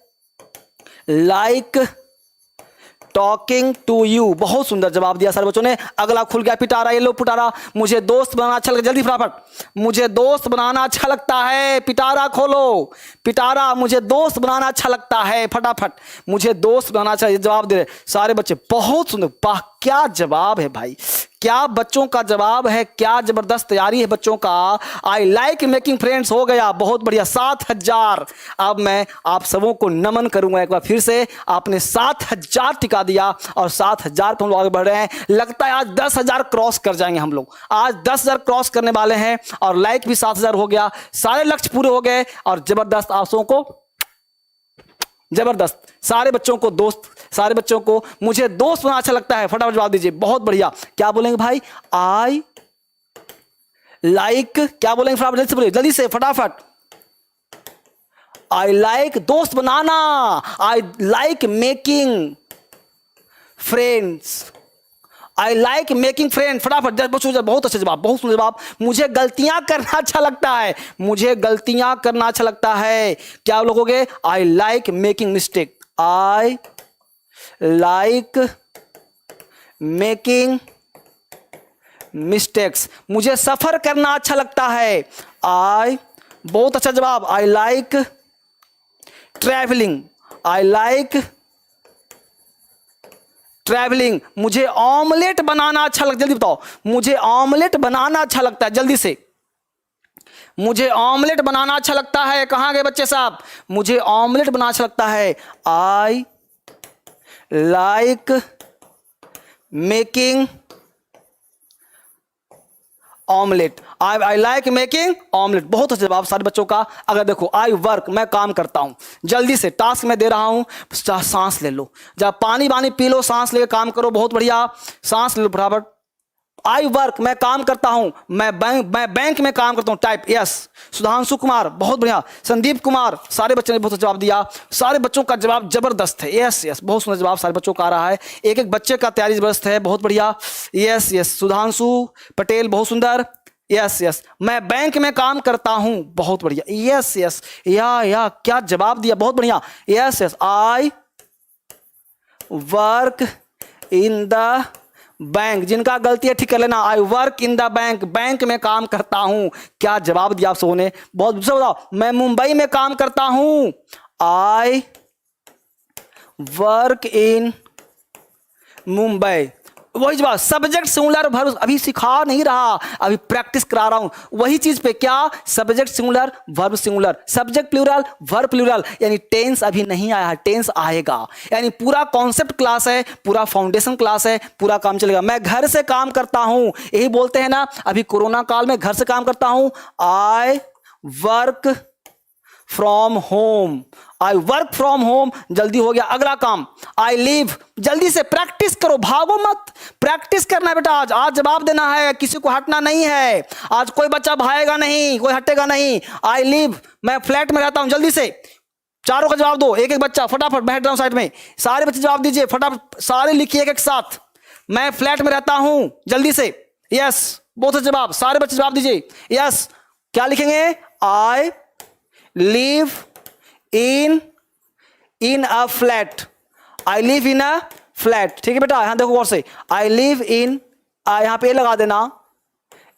S1: like talking to you, बहुत सुंदर जवाब दिया सारे बच्चों ने। अगला खुल गया पिटारा, ये लो पिटारा, मुझे दोस्त बनाना अच्छा लगता है, जल्दी फटाफट, मुझे दोस्त बनाना अच्छा लगता है। पिटारा खोलो, पिटारा, मुझे दोस्त बनाना अच्छा लगता है, फटाफट, मुझे दोस्त बनाना अच्छा, ये जवाब दे रहे सारे बच्चे। बहुत सुंदर, वाह क्या जवाब है भाई, क्या बच्चों का जवाब है, क्या जबरदस्त तैयारी है बच्चों का। आई लाइक मेकिंग फ्रेंड्स हो गया, बहुत बढ़िया, 7000। अब मैं आप सबों को नमन करूंगा एक बार फिर से, आपने 7000 टिका दिया और 7000 पर हम लोग आगे बढ़ रहे हैं। लगता है आज 10,000 क्रॉस कर जाएंगे हम लोग, आज 10,000 क्रॉस करने वाले हैं और लाइक भी 7000 हो गया, सारे लक्ष्य पूरे हो गए और जबरदस्त आप सबों को, जबरदस्त सारे बच्चों को दोस्त, सारे बच्चों को मुझे दोस्त बनाना अच्छा लगता है, फटाफट जवाब दीजिए। बहुत बढ़िया, क्या बोलेंगे भाई, आई लाइक, क्या बोलेंगे फटाफट जल्दी से बोलिए, जल्दी से फटाफट। आई लाइक दोस्त बनाना, I like making friends, I like making friend, फटाफट बहुत अच्छा जवाब, बहुत सुंदर जवाब। मुझे गलतियां करना अच्छा लगता है, मुझे गलतियां करना अच्छा लगता है, क्या लोगोगे, I like making mistake, I like making mistakes, मुझे सफर करना अच्छा लगता है, आई, बहुत अच्छा जवाब, I like travelling, I like travelling, मुझे ऑमलेट बनाना अच्छा लगता है, जल्दी बताओ, मुझे ऑमलेट बनाना अच्छा लगता है, जल्दी से, मुझे ऑमलेट बनाना अच्छा लगता है, कहां गए बच्चे साहब, मुझे ऑमलेट बनाना अच्छा लगता है, आई लाइक मेकिंग ऑमलेट, आई लाइक मेकिंग ऑमलेट, बहुत अच्छा जवाब सारे बच्चों का। अगर देखो, आई वर्क, मैं काम करता हूं, जल्दी से टास्क मैं दे रहा हूं, सांस ले लो, जब पानी वानी पी लो, सांस लेकर काम करो, बहुत बढ़िया, सांस ले लो बराबर। आई वर्क, मैं काम करता हूं, मैं बैंक में काम करता हूं, टाइप, यस। सुधांशु कुमार, बहुत बढ़िया, संदीप कुमार, सारे बच्चों ने बहुत अच्छा जवाब दिया, सारे बच्चों का जवाब जबरदस्त है, यस यस, बहुत सुंदर जवाब सारे बच्चों का आ रहा है, एक एक बच्चे का तैयारी जबरदस्त है, बहुत बढ़िया, यस यस। सुधांशु पटेल, बहुत सुंदर, यस यस। मैं बैंक में काम करता हूं, बहुत बढ़िया, यस यस, या क्या जवाब दिया, बहुत बढ़िया, yes yes. I work in the bank, जिनका गलती है ठीक कर लेना, I work in the bank, bank में काम करता हूं, क्या जवाब दिया आप सबों ने, बहुत दूसरा बताओ, मैं मुंबई में काम करता हूं, आई वर्क इन मुंबई, वही जवाब, सब्जेक्ट सिंगुलर वर्ब अभी सिखा नहीं रहा, अभी प्रैक्टिस करा रहा हूं, वही चीज पे, क्या, subject singular verb singular, subject plural verb plural, यानी टेंस अभी नहीं आया है, टेंस आएगा, यानी पूरा कॉन्सेप्ट क्लास है, पूरा फाउंडेशन क्लास है, पूरा काम चलेगा। मैं घर से काम करता हूं, यही बोलते हैं ना, अभी कोरोना काल में घर से काम करता हूं, I work from home, I work from home, जल्दी हो गया। अगला काम, आई लिव, जल्दी से प्रैक्टिस करो, भागो मत, प्रैक्टिस करना है बेटा, आज जवाब देना है, किसी को हटना नहीं है, आज कोई बच्चा भागेगा नहीं, कोई हटेगा नहीं। आई लिव, मैं फ्लैट में रहता हूं, जल्दी से चारों का जवाब दो, एक एक बच्चा, फटाफट बैठ रहा हूं साइड में, सारे बच्चे जवाब दीजिए, फटाफट सारे लिखिए एक एक साथ, मैं फ्लैट में रहता हूं, जल्दी से, यस, बहुत अच्छा जवाब, सारे बच्चे जवाब दीजिए, यस। क्या लिखेंगे, I live in a flat, I live in a flat, ठीक है बेटा, यहां देखो गौर से, आई लिव इन, यहां पे लगा देना,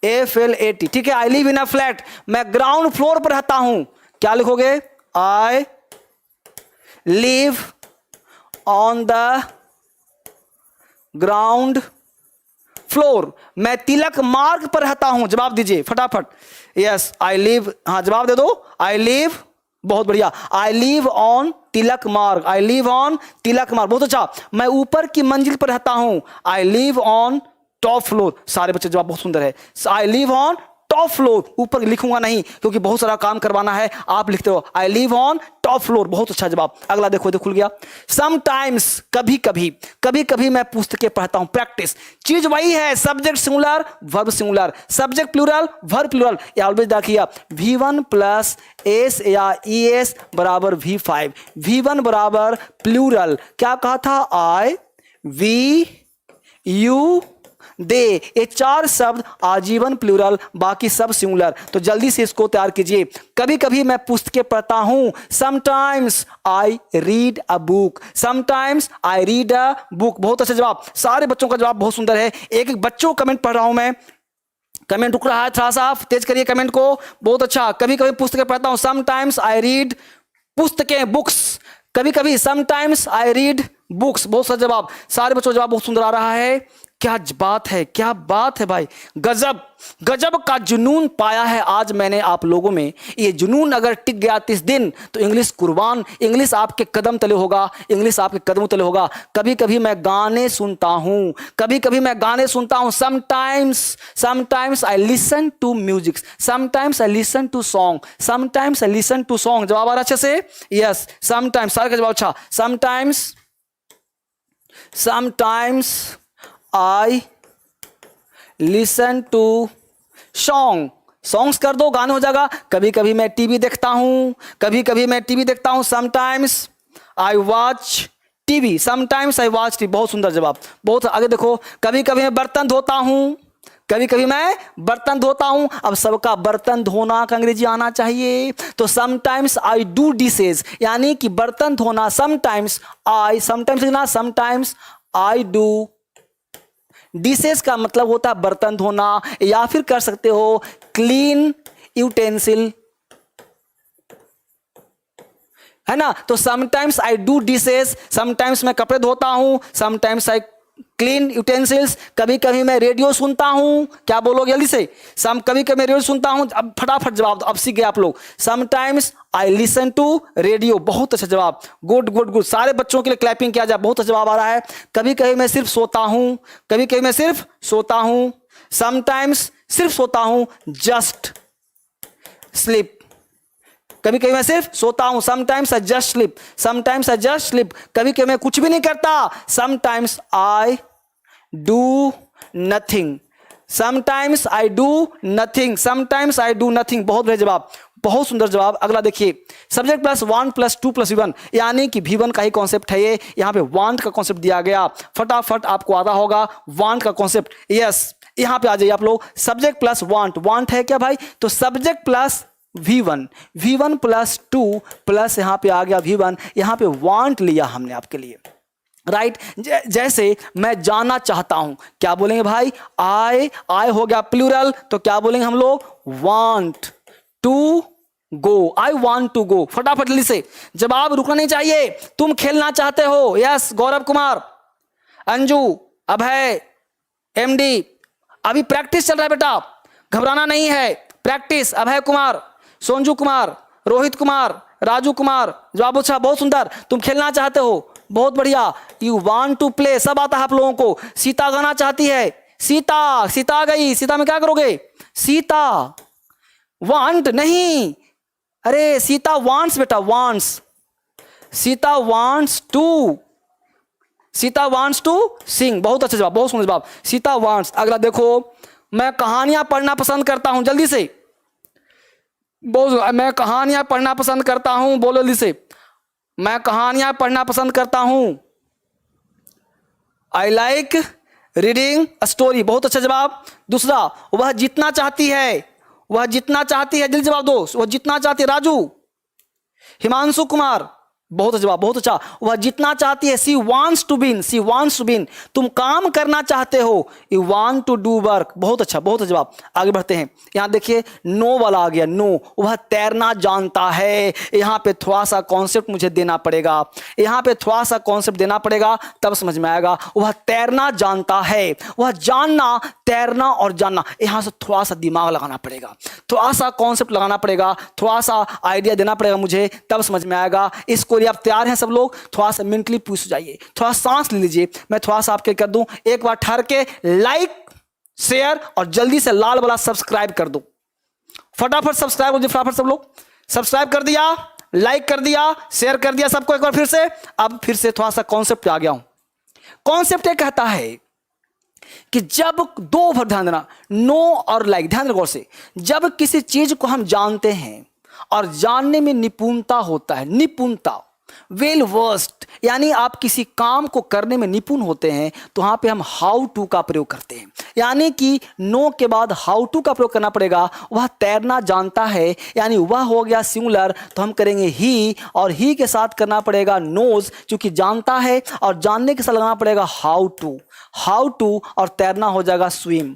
S1: FLAT, ठीक है, I live in a flat, मैं ग्राउंड फ्लोर पर रहता हूं, क्या लिखोगे, I live on the ground floor, मैं तिलक मार्ग पर रहता हूं। जवाब दीजिए फटाफट। यस, आई लिव, हाँ जवाब दे दो। आई लिव, बहुत बढ़िया। आई लिव ऑन तिलक मार्ग, आई लिव ऑन तिलक मार्ग, बहुत अच्छा। मैं ऊपर की मंजिल पर रहता हूं, I live on top floor. सारे बच्चे जवाब बहुत सुंदर है। I live on top floor, ऊपर लिखूंगा नहीं क्योंकि बहुत सारा काम करवाना है, आप लिखते हो I live on top floor, बहुत अच्छा जवाब। अगला देखो, खुल गया। समटाइम्स, कभी कभी, कभी कभी मैं पुस्तकें पढ़ता हूं। प्रैक्टिस, चीज वही है, subject singular verb singular, subject plural verb plural. ये ऑलवेज देखिए V1 प्लस एस या ES बराबर V5, V1 बराबर प्लूरल, क्या कहा था, आई वी यू दे, ये चार शब्द आजीवन प्लूरल, बाकी सब सिंगुलर। तो जल्दी से इसको तैयार कीजिए। कभी कभी मैं पुस्तकें पढ़ता हूं, sometimes I read a book, sometimes I read a book, बहुत अच्छा जवाब। सारे बच्चों का जवाब बहुत सुंदर है। एक एक बच्चों कमेंट पढ़ रहा हूं मैं, कमेंट रुक रहा है, थोड़ा सा तेज करिए कमेंट को, बहुत अच्छा। कभी कभी पुस्तकें पढ़ता हूं, समटाइम्स आई रीड, पुस्तकें बुक्स, कभी कभी समटाइम्स आई रीड बुक्स, बहुत सा जवाब। सारे बच्चों का जवाब बहुत सुंदर आ रहा है। क्या बात है, क्या बात है भाई, गजब गजब का जुनून पाया है आज मैंने आप लोगों में। ये जुनून अगर टिक गया 30 दिन तो इंग्लिश कुर्बान, इंग्लिश आपके कदम तले होगा, इंग्लिश आपके कदमों तले होगा। कभी कभी मैं गाने सुनता हूं, कभी कभी मैं गाने सुनता हूं, sometimes I listen to music, sometimes I listen to song, sometimes I listen to song. जवाब आ रहा अच्छे से, यस समटाइम्स, सारे का जवाब अच्छा। Sometimes I listen to song, songs कर दो, गाने हो जाएगा। कभी कभी मैं टीवी देखता हूं, कभी कभी मैं टीवी देखता हूं, sometimes I watch TV, sometimes I watch TV, बहुत सुंदर जवाब। बहुत आगे देखो, कभी कभी मैं बर्तन धोता हूं, कभी कभी मैं बर्तन धोता हूं। अब सबका बर्तन धोना का अंग्रेजी आना चाहिए, तो समटाइम्स आई डू डिशेज, यानी कि बर्तन धोना, समटाइम्स आई डू डिशेस का मतलब होता है बर्तन धोना, या फिर कर सकते हो क्लीन यूटेंसिल, है ना। तो sometimes I do dishes, sometimes मैं कपड़े धोता हूं, समटाइम्स आई क्लीन यूटेंसिल्स। कभी कभी मैं रेडियो सुनता हूं, क्या बोलोगे जल्दी से, कभी कभी मैं रेडियो सुनता हूं। अब फटाफट जवाब दो, अब सीख गए आप लोग। Sometimes I listen to radio, बहुत अच्छा जवाब, गुड गुड गुड। सारे बच्चों के लिए क्लैपिंग किया जाए, बहुत अच्छा जवाब आ रहा है। कभी कभी मैं सिर्फ सोता हूं, कभी कभी मैं सिर्फ सोता हूं, समटाइम्स सिर्फ सोता हूं, जस्ट स्लीप, कभी कभी मैं सिर्फ सोता हूं, sometimes I just sleep, sometimes I just sleep. कभी कभी मैं कुछ भी नहीं करता, sometimes I do nothing, sometimes I do nothing, sometimes I do nothing, बहुत बढ़िया जवाब, बहुत सुंदर जवाब। अगला देखिए, subject plus 1 plus 2 plus V1, यानी कि V1 का ही कॉन्सेप्ट है ये। यहां पे वांट का कॉन्सेप्ट दिया गया, फटाफट आपको आता होगा वांट का कॉन्सेप्ट। यस, यहां पे आ जाइए आप लोग, सब्जेक्ट प्लस वांट, वांट है क्या भाई, तो subject plus V1 plus 2 plus यहां पे आ गया V1, यहां पे वांट लिया हमने आपके लिए, राइट। जैसे मैं जाना चाहता हूं, क्या बोलेंगे भाई, आई हो गया प्लूरल, तो क्या बोलेंगे हम लोग, want to go, I want to go. फटाफट जल्दी से जवाब, रुकना नहीं चाहिए। तुम खेलना चाहते हो, यस गौरव कुमार, अंजू, अभय, MD, अभी प्रैक्टिस चल रहा है बेटा, घबराना नहीं है, प्रैक्टिस। अभय कुमार, सोंजू कुमार, रोहित कुमार, राजू कुमार, जवाब अच्छा, बहुत सुंदर। तुम खेलना चाहते हो, बहुत बढ़िया। यू वांट टू प्ले, सब आता है आप लोगों को। सीता गाना चाहती है, सीता आ गई, सीता में क्या करोगे, सीता वांट नहीं, अरे सीता वांट्स बेटा, wants, Sita wants to sing, बहुत अच्छा जवाब, बहुत सुंदर जवाब, सीता वांट्स। अगला देखो, मैं कहानियां पढ़ना पसंद करता हूं, जल्दी से मैं कहानियां पढ़ना पसंद करता हूं, बोलो जल्दी से, मैं कहानियां पढ़ना पसंद करता हूं, I like reading a story, बहुत अच्छा जवाब। दूसरा, वह जीतना चाहती है, जल्दी जवाब दो, वह जीतना चाहती है, राजू, हिमांशु कुमार, बहुत जवाब, बहुत अच्छा। वह जीतना चाहती है, she wants to win, she wants to win. तुम काम करना चाहते हो, you want to do work. बहुत अच्छा, बहुत जवाब। आगे बढ़ते हैं, यहां देखिए नो वाला आ गया, नो। वह तैरना जानता है। यहां पे थोड़ा सा कॉन्सेप्ट मुझे देना पड़ेगा, यहां पे थोड़ा सा कॉन्सेप्ट देना पड़ेगा, तब समझ में आएगा। वह तैरना जानता है, वह जानना, तैरना और जानना, यहां से थोड़ा सा दिमाग लगाना पड़ेगा, थोड़ा सा कॉन्सेप्ट लगाना पड़ेगा, थोड़ा सा आइडिया देना पड़ेगा मुझे, तब समझ में आएगा। इसको आप तैयार हैं सब लोग? थोड़ा सा मेंटली पूछ जाइए, थोड़ा सांस ले लीजिए। मैं थोड़ा सा आपके कर दूं, एक बार ठहर के लाइक, शेयर और जल्दी से लाल वाला सब्सक्राइब कर दो। फटाफट सब्सक्राइब कर दो, फटाफट सब लोग सब्सक्राइब कर दिया, लाइक कर दिया, शेयर कर दिया सबको। एक बार फिर से, अब फिर से थोड़ा सा कॉन्सेप्ट पे आ गया हूं। कॉन्सेप्ट ये कहता है कि जब दो वर्ड, ध्यान देना, नो और लाइक, ध्यान देना गौर से। जब किसी चीज को हम जानते हैं और जानने में निपुणता होता है, निपुणता, वेल वर्स्ड, यानी आप किसी काम को करने में निपुण होते हैं, तो वहां पे हम हाउ टू का प्रयोग करते हैं। यानी कि नो के बाद हाउ टू का प्रयोग करना पड़ेगा। वह तैरना जानता है, यानी वह हो गया सिंगुलर, तो हम करेंगे ही, और ही के साथ करना पड़ेगा नोज, क्योंकि जानता है, और जानने के साथ लगाना पड़ेगा हाउ टू, हाउ टू, और तैरना हो जाएगा swim.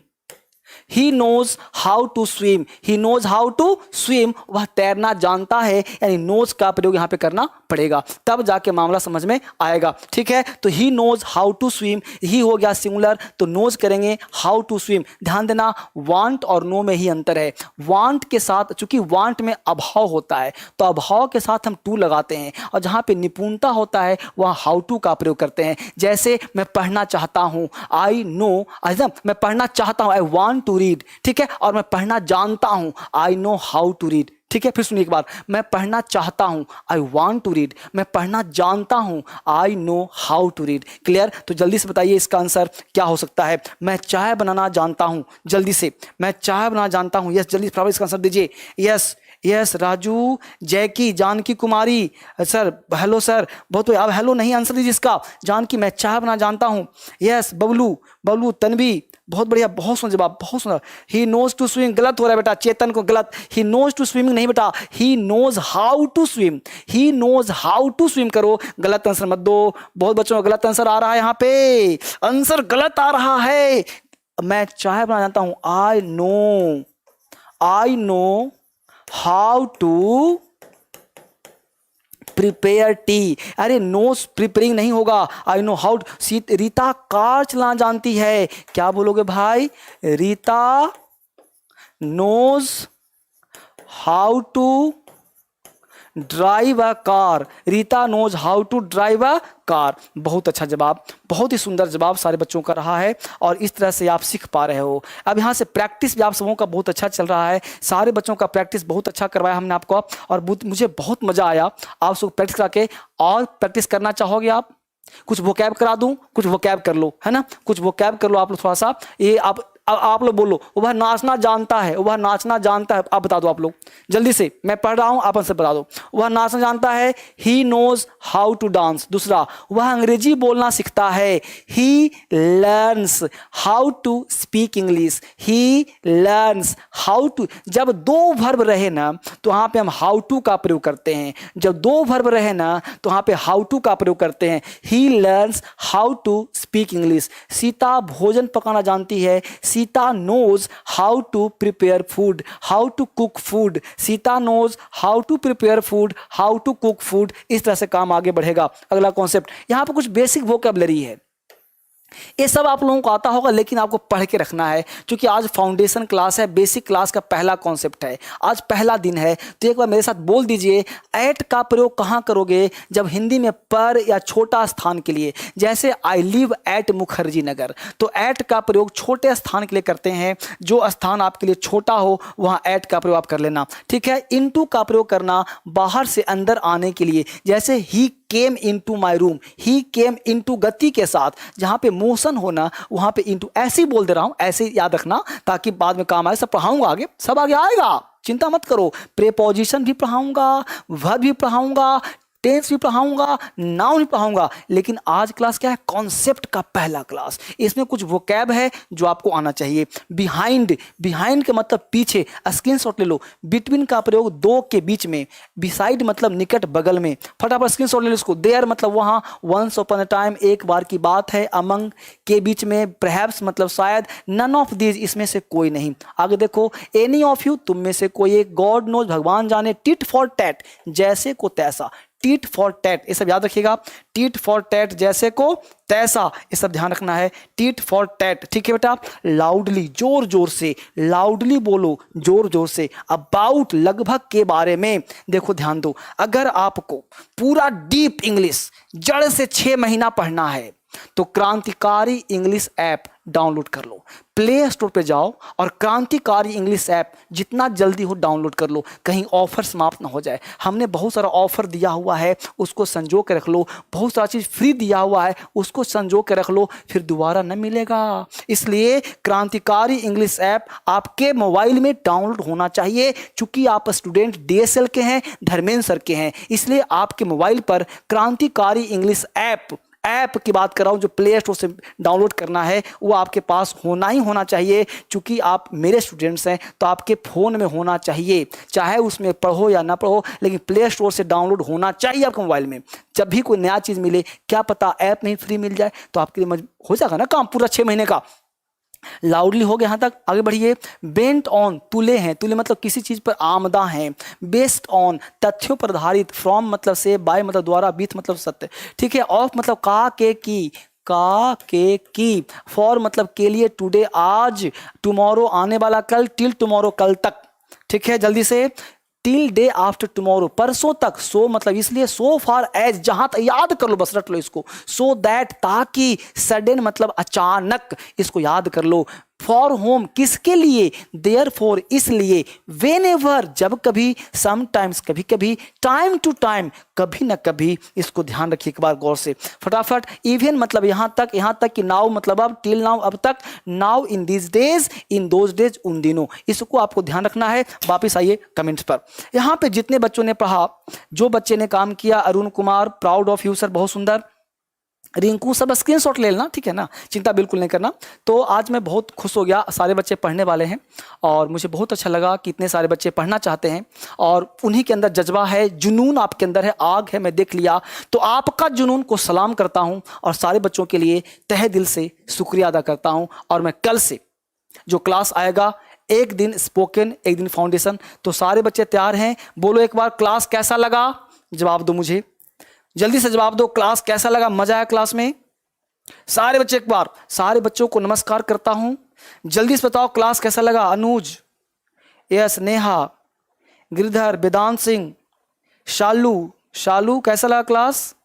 S1: He knows how to swim, he knows how to swim, वह तैरना जानता है, यानी knows का प्रयोग यहां पे करना पड़ेगा, तब जाके मामला समझ में आएगा। ठीक है, तो he knows how to swim, ही हो गया सिंगुलर, तो knows करेंगे how to swim। ध्यान देना, want और no में ही अंतर है। want के साथ, चूंकि want में अभाव होता है, तो अभाव के साथ हम to लगाते हैं, और जहां पे निपुणता होता है वहां how to का प्रयोग करते हैं। जैसे मैं पढ़ना चाहता हूं, I know, मैं पढ़ना चाहता हूं, I want टू रीड, ठीक है, और मैं पढ़ना जानता हूं, I know how to read. ठीक है, फिर सुनिए एक बार, मैं पढ़ना चाहता हूं, आई वांट टू रीड, मैं पढ़ना जानता हूं, I know how to read. Clear? तो जल्दी से बताइए इसका आंसर क्या हो सकता है। मैं चाय बनाना जानता हूं, जल्दी से, मैं चाय बनाना जानता हूं। यस, जल्दी फटाफट इसका आंसर दीजिए। यस यस, राजू, जैकी, जानकी कुमारी, सर हेलो सर, बहुत, अब हेलो नहीं, आंसर दीजिए इसका। जानकी, मैं चाय बनाना जानता हूं। यस, बबलू, बबलू, तन्वी, बहुत बढ़िया, बहुत सुंदर जवाब, बहुत सुंदर। ही नोज टू स्विम, गलत हो रहा है बेटा, चेतन को गलत। ही नोज टू स्विमिंग नहीं बेटा, he knows how to swim, he knows how to swim करो, गलत आंसर मत दो। बहुत बच्चों का गलत आंसर आ रहा है, यहाँ पे आंसर गलत आ रहा है। मैं चाय बनाना जानता हूं, I know how to prepare tea. अरे नो प्रिपेयरिंग नहीं होगा, I know how. Rita car चलाना जानती है, क्या बोलोगे भाई? Rita knows how to drive a car, Rita knows how to drive a car. बहुत अच्छा जवाब, बहुत ही सुंदर जवाब सारे बच्चों का रहा है, और इस तरह से आप सीख पा रहे हो। अब यहाँ से प्रैक्टिस भी आप सबों का बहुत अच्छा चल रहा है, सारे बच्चों का प्रैक्टिस बहुत अच्छा करवाया हमने आपको, और मुझे बहुत मजा आया आप सब प्रैक्टिस करा के। और प्रैक्टिस करना चाहोगे आप? कुछ वोकैब करा दूं, कुछ वोकैब कर लो, है ना, कुछ वोकैब कर लो आप लोग थोड़ा सा। ये आप लोग बोलो, वह नाचना जानता है, वह नाचना जानता है, आप बता दो आप लोग जल्दी से, मैं पढ़ रहा हूं, आप आंसर बता दो। वह नाचना जानता है, he knows how to dance. दूसरा, वह अंग्रेजी बोलना सीखता है, he learns how to speak English, he learns how to. जब दो वर्ब रहे ना, तो वहां पे हम हाउ टू का प्रयोग करते हैं। जब दो वर्ब रहे ना, तो वहां पे हाउ टू का प्रयोग करते हैं। He learns how to speak English. Sita भोजन पकाना जानती है, Sita knows how to prepare food, how to cook food। Sita knows how to prepare food, how to cook food। इस तरह से काम आगे बढ़ेगा। अगला कॉन्सेप्ट, यहाँ पर कुछ बेसिक वोकैबुलरी है, ये सब आप लोगों को आता होगा, लेकिन आपको पढ़ के रखना है, क्योंकि आज फाउंडेशन क्लास है, बेसिक क्लास का पहला कॉन्सेप्ट है, आज पहला दिन है। तो एक बार मेरे साथ बोल दीजिए, एट का प्रयोग कहाँ करोगे? जब हिंदी में पर या छोटा स्थान के लिए, जैसे I live at Mukherjee Nagar, तो एट का प्रयोग छोटे स्थान के लिए करते हैं। जो स्थान आपके लिए छोटा हो वहाँ एट का प्रयोग आप कर लेना, ठीक है। इनटू का प्रयोग करना बाहर से अंदर आने के लिए, जैसे he came into my room, he came into गति के साथ, जहां पे मोशन होना वहां पे इनटू, ऐसे ही बोल दे रहा हूं, ऐसे याद रखना ताकि बाद में काम आए। सब पढ़ाऊंगा आगे, सब आगे आएगा, चिंता मत करो। प्रेपोजिशन भी पढ़ाऊंगा, वर्ब भी पढ़ाऊंगा, टेंस भी पढ़ाऊंगा, नाउन भी पढ़ाऊंगा, लेकिन आज क्लास क्या है, कॉन्सेप्ट का पहला क्लास। इसमें कुछ वोकैब है जो आपको आना चाहिए। बिहाइंड, बिहाइंड का मतलब पीछे, स्क्रीनशॉट ले लो। बिटवीन का प्रयोग दो के बीच में, बिसाइड मतलब निकट बगल में, फटाफट स्क्रीनशॉट ले लो इसको। देयर मतलब वहाँ, वंस अपॉन अ टाइम एक बार की बात है, अमंग के बीच में, परहैप्स मतलब शायद, नन ऑफ दीज इसमें से कोई नहीं। आगे देखो, एनी ऑफ यू तुम में से कोई एक, गॉड नोज भगवान जाने, टिट फॉर टैट जैसे को तैसा, टीट फॉर टैट ये सब याद रखिएगा। टीट फॉर टैट जैसे को तैसा, ये सब ध्यान रखना है। टीट फॉर टैट, ठीक है बेटा। लाउडली जोर जोर से, लाउडली बोलो जोर जोर से। अबाउट लगभग के बारे में, देखो ध्यान दो, अगर आपको पूरा डीप इंग्लिश जड़ से 6 महीना पढ़ना है तो क्रांतिकारी इंग्लिश ऐप डाउनलोड कर लो। प्ले स्टोर पे जाओ और क्रांतिकारी इंग्लिश ऐप जितना जल्दी हो डाउनलोड कर लो, कहीं ऑफर समाप्त ना हो जाए। हमने बहुत सारा ऑफर दिया हुआ है, उसको संजो के रख लो। बहुत सारा चीज़ फ्री दिया हुआ है, उसको संजो के रख लो, फिर दोबारा न मिलेगा। इसलिए क्रांतिकारी इंग्लिश ऐप आपके मोबाइल में डाउनलोड होना चाहिए। चूंकि आप स्टूडेंट DSL के हैं, धर्मेंद्र सर के हैं, इसलिए आपके मोबाइल पर क्रांतिकारी इंग्लिश ऐप की बात कर रहा हूं, जो प्ले स्टोर से डाउनलोड करना है वो आपके पास होना ही होना चाहिए। चूंकि आप मेरे स्टूडेंट्स हैं तो आपके फ़ोन में होना चाहिए, चाहे उसमें पढ़ो या ना पढ़ो, लेकिन प्ले स्टोर से डाउनलोड होना चाहिए आपके मोबाइल में। जब भी कोई नया चीज़ मिले, क्या पता ऐप में ही फ्री मिल जाए, तो आपके लिए हो जाएगा ना काम पूरा 6 महीने का। लाउडली हो गया यहाँ तक, आगे बढ़िए। बेंट ऑन, तुले हैं, तुले मतलब किसी चीज़ पर आमदा हैं। बेस्ड ऑन, तथ्यों पर आधारित। फ्रॉम मतलब से, बाय मतलब द्वारा, बीथ मतलब सत्य, ठीक है। ऑफ मतलब का के की। फॉर मतलब के लिए, टुडे आज, टुमारो आने वाला कल, टिल टुमारो कल तक, ठीक है। जल्दी से, टिल डे आफ्टर टुमारो परसों तक। सो मतलब इसलिए, सो फार एज जहां तक, याद कर लो, बस रट लो इसको। सो दैट ताकि, सडन मतलब अचानक, इसको याद कर लो। फॉर होम किसके लिए, देयर फॉर इसलिए। वेन एवर जब कभी, समटाइम्स कभी कभी, टाइम टू टाइम कभी ना कभी, इसको ध्यान रखिए एक बार गौर से फटाफट। इवन मतलब यहाँ तक कि नाउ मतलब अब, टिल नाउ अब तक, now in this days, in those days उन दिनों, इसको आपको ध्यान रखना है। वापिस आइए कमेंट्स पर। यहाँ पे जितने बच्चों ने पढ़ा, जो बच्चे ने काम किया, Arun Kumar proud of you sir, बहुत सुंदर। रिंकू सब स्क्रीनशॉट ले लेना, ठीक है ना, चिंता बिल्कुल नहीं करना। तो आज मैं बहुत खुश हो गया, सारे बच्चे पढ़ने वाले हैं और मुझे बहुत अच्छा लगा कि इतने सारे बच्चे पढ़ना चाहते हैं और उन्हीं के अंदर जज्बा है, जुनून आपके अंदर है, आग है, मैं देख लिया। तो आपका जुनून को सलाम करता हूं और सारे बच्चों के लिए तहे दिल से शुक्रिया अदा करता हूं। और मैं कल से जो क्लास आएगा, एक दिन स्पोकन, एक दिन फाउंडेशन, तो सारे बच्चे तैयार हैं? बोलो एक बार, क्लास कैसा लगा? जवाब दो मुझे, जल्दी से जवाब दो, क्लास कैसा लगा? मजा आया क्लास में? सारे बच्चे एक बार, सारे बच्चों को नमस्कार करता हूं, जल्दी से बताओ क्लास कैसा लगा? अनुज, यस, नेहा, गिरधर, वेदांत सिंह, शालू कैसा लगा क्लास?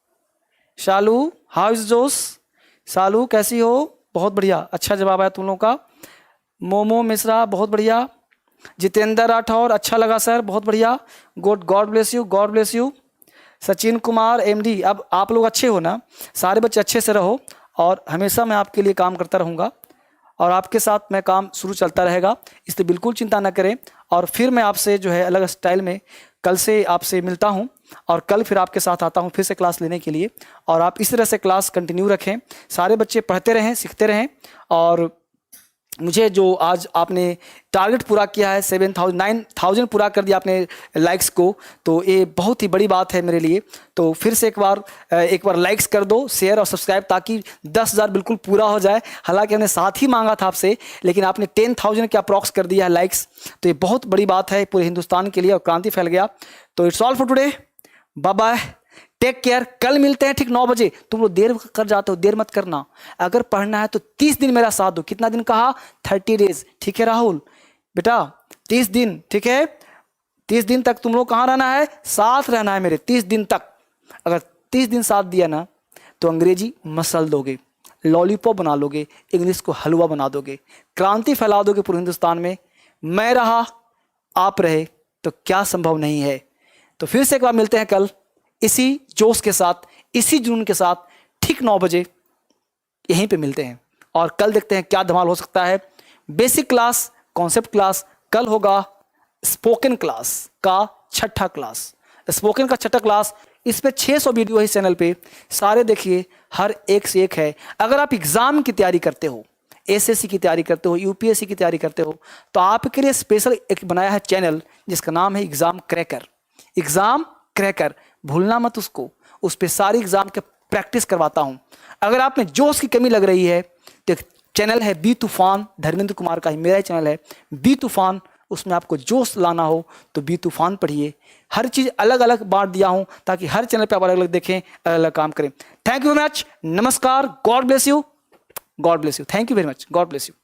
S1: शालू, हाउ इज जोश? शालू कैसी हो? बहुत बढ़िया, अच्छा जवाब आया तुम लोगों का। मोमो मिश्रा, बहुत बढ़िया। जितेंद्र राठौर, अच्छा लगा सर, बहुत बढ़िया, good, God bless you, God bless you. Sachin Kumar MD, अब आप लोग अच्छे हो ना, सारे बच्चे अच्छे से रहो और हमेशा मैं आपके लिए काम करता रहूँगा और आपके साथ मैं काम शुरू चलता रहेगा, इसलिए बिल्कुल चिंता ना करें। और फिर मैं आपसे जो है अलग स्टाइल में कल से आपसे मिलता हूं और कल फिर आपके साथ आता हूं फिर से क्लास लेने के लिए। और आप इस तरह से क्लास कंटिन्यू रखें, सारे बच्चे पढ़ते रहें, सीखते रहें। और मुझे जो आज आपने टारगेट पूरा किया है, 9,000 पूरा कर दिया आपने लाइक्स को, तो ये बहुत ही बड़ी बात है मेरे लिए। तो फिर से एक बार लाइक्स कर दो, शेयर और सब्सक्राइब, ताकि 10,000 बिल्कुल पूरा हो जाए। हालांकि हमने साथ ही मांगा था आपसे, लेकिन आपने 10,000 के अप्रॉक्स कर दिया है लाइक्स, तो ये बहुत बड़ी बात है पूरे हिंदुस्तान के लिए और क्रांति फैल गया। तो it's all for today, bye bye, take care. कल मिलते हैं ठीक 9 बजे। तुम लोग देर कर जाते हो, देर मत करना। अगर पढ़ना है तो 30 दिन मेरा साथ दो। कितना दिन कहा? 30 डेज, ठीक है राहुल बेटा, 30 दिन, ठीक है। 30 दिन तक तुम लोग कहाँ रहना है? साथ रहना है मेरे 30 दिन तक। अगर 30 दिन साथ दिया ना तो अंग्रेजी मसल दोगे, लॉलीपॉप बना लोगे, इंग्लिश को हलवा बना दोगे, क्रांति फैला दोगे पूरे हिंदुस्तान में। मैं रहा, आप रहे, तो क्या संभव नहीं है। तो फिर से एक बार मिलते हैं कल इसी जोश के साथ, इसी जुनून के साथ, ठीक 9 बजे यहीं पे मिलते हैं। और कल देखते हैं क्या धमाल हो सकता है। बेसिक क्लास, कॉन्सेप्ट क्लास, कल होगा स्पोकन क्लास का 6ठा क्लास। स्पोकन का 6ठा क्लास इस पे 600 वीडियो है इस चैनल पे, सारे देखिए, हर एक से एक है। अगर आप एग्जाम की तैयारी करते हो, एसएससी की तैयारी करते हो, यूपीएससी की तैयारी करते हो, तो आपके लिए स्पेशल एक बनाया है चैनल जिसका नाम है एग्जाम क्रैकर। एग्जाम क्रैकर, भूलना मत उसको, उस पर सारी एग्जाम के प्रैक्टिस करवाता हूं। अगर आप में जोश की कमी लग रही है तो एक चैनल है बी तूफान, धर्मेंद्र कुमार का ही, मेरा ही चैनल है बी तूफान। उसमें आपको जोश लाना हो तो बी तूफान पढ़िए। हर चीज़ अलग अलग बांट दिया हूं ताकि हर चैनल पे आप अलग अलग देखें, अलग अलग काम करें। थैंक यू वेरी मच, नमस्कार, God bless you, God bless you, thank you very much, God bless you.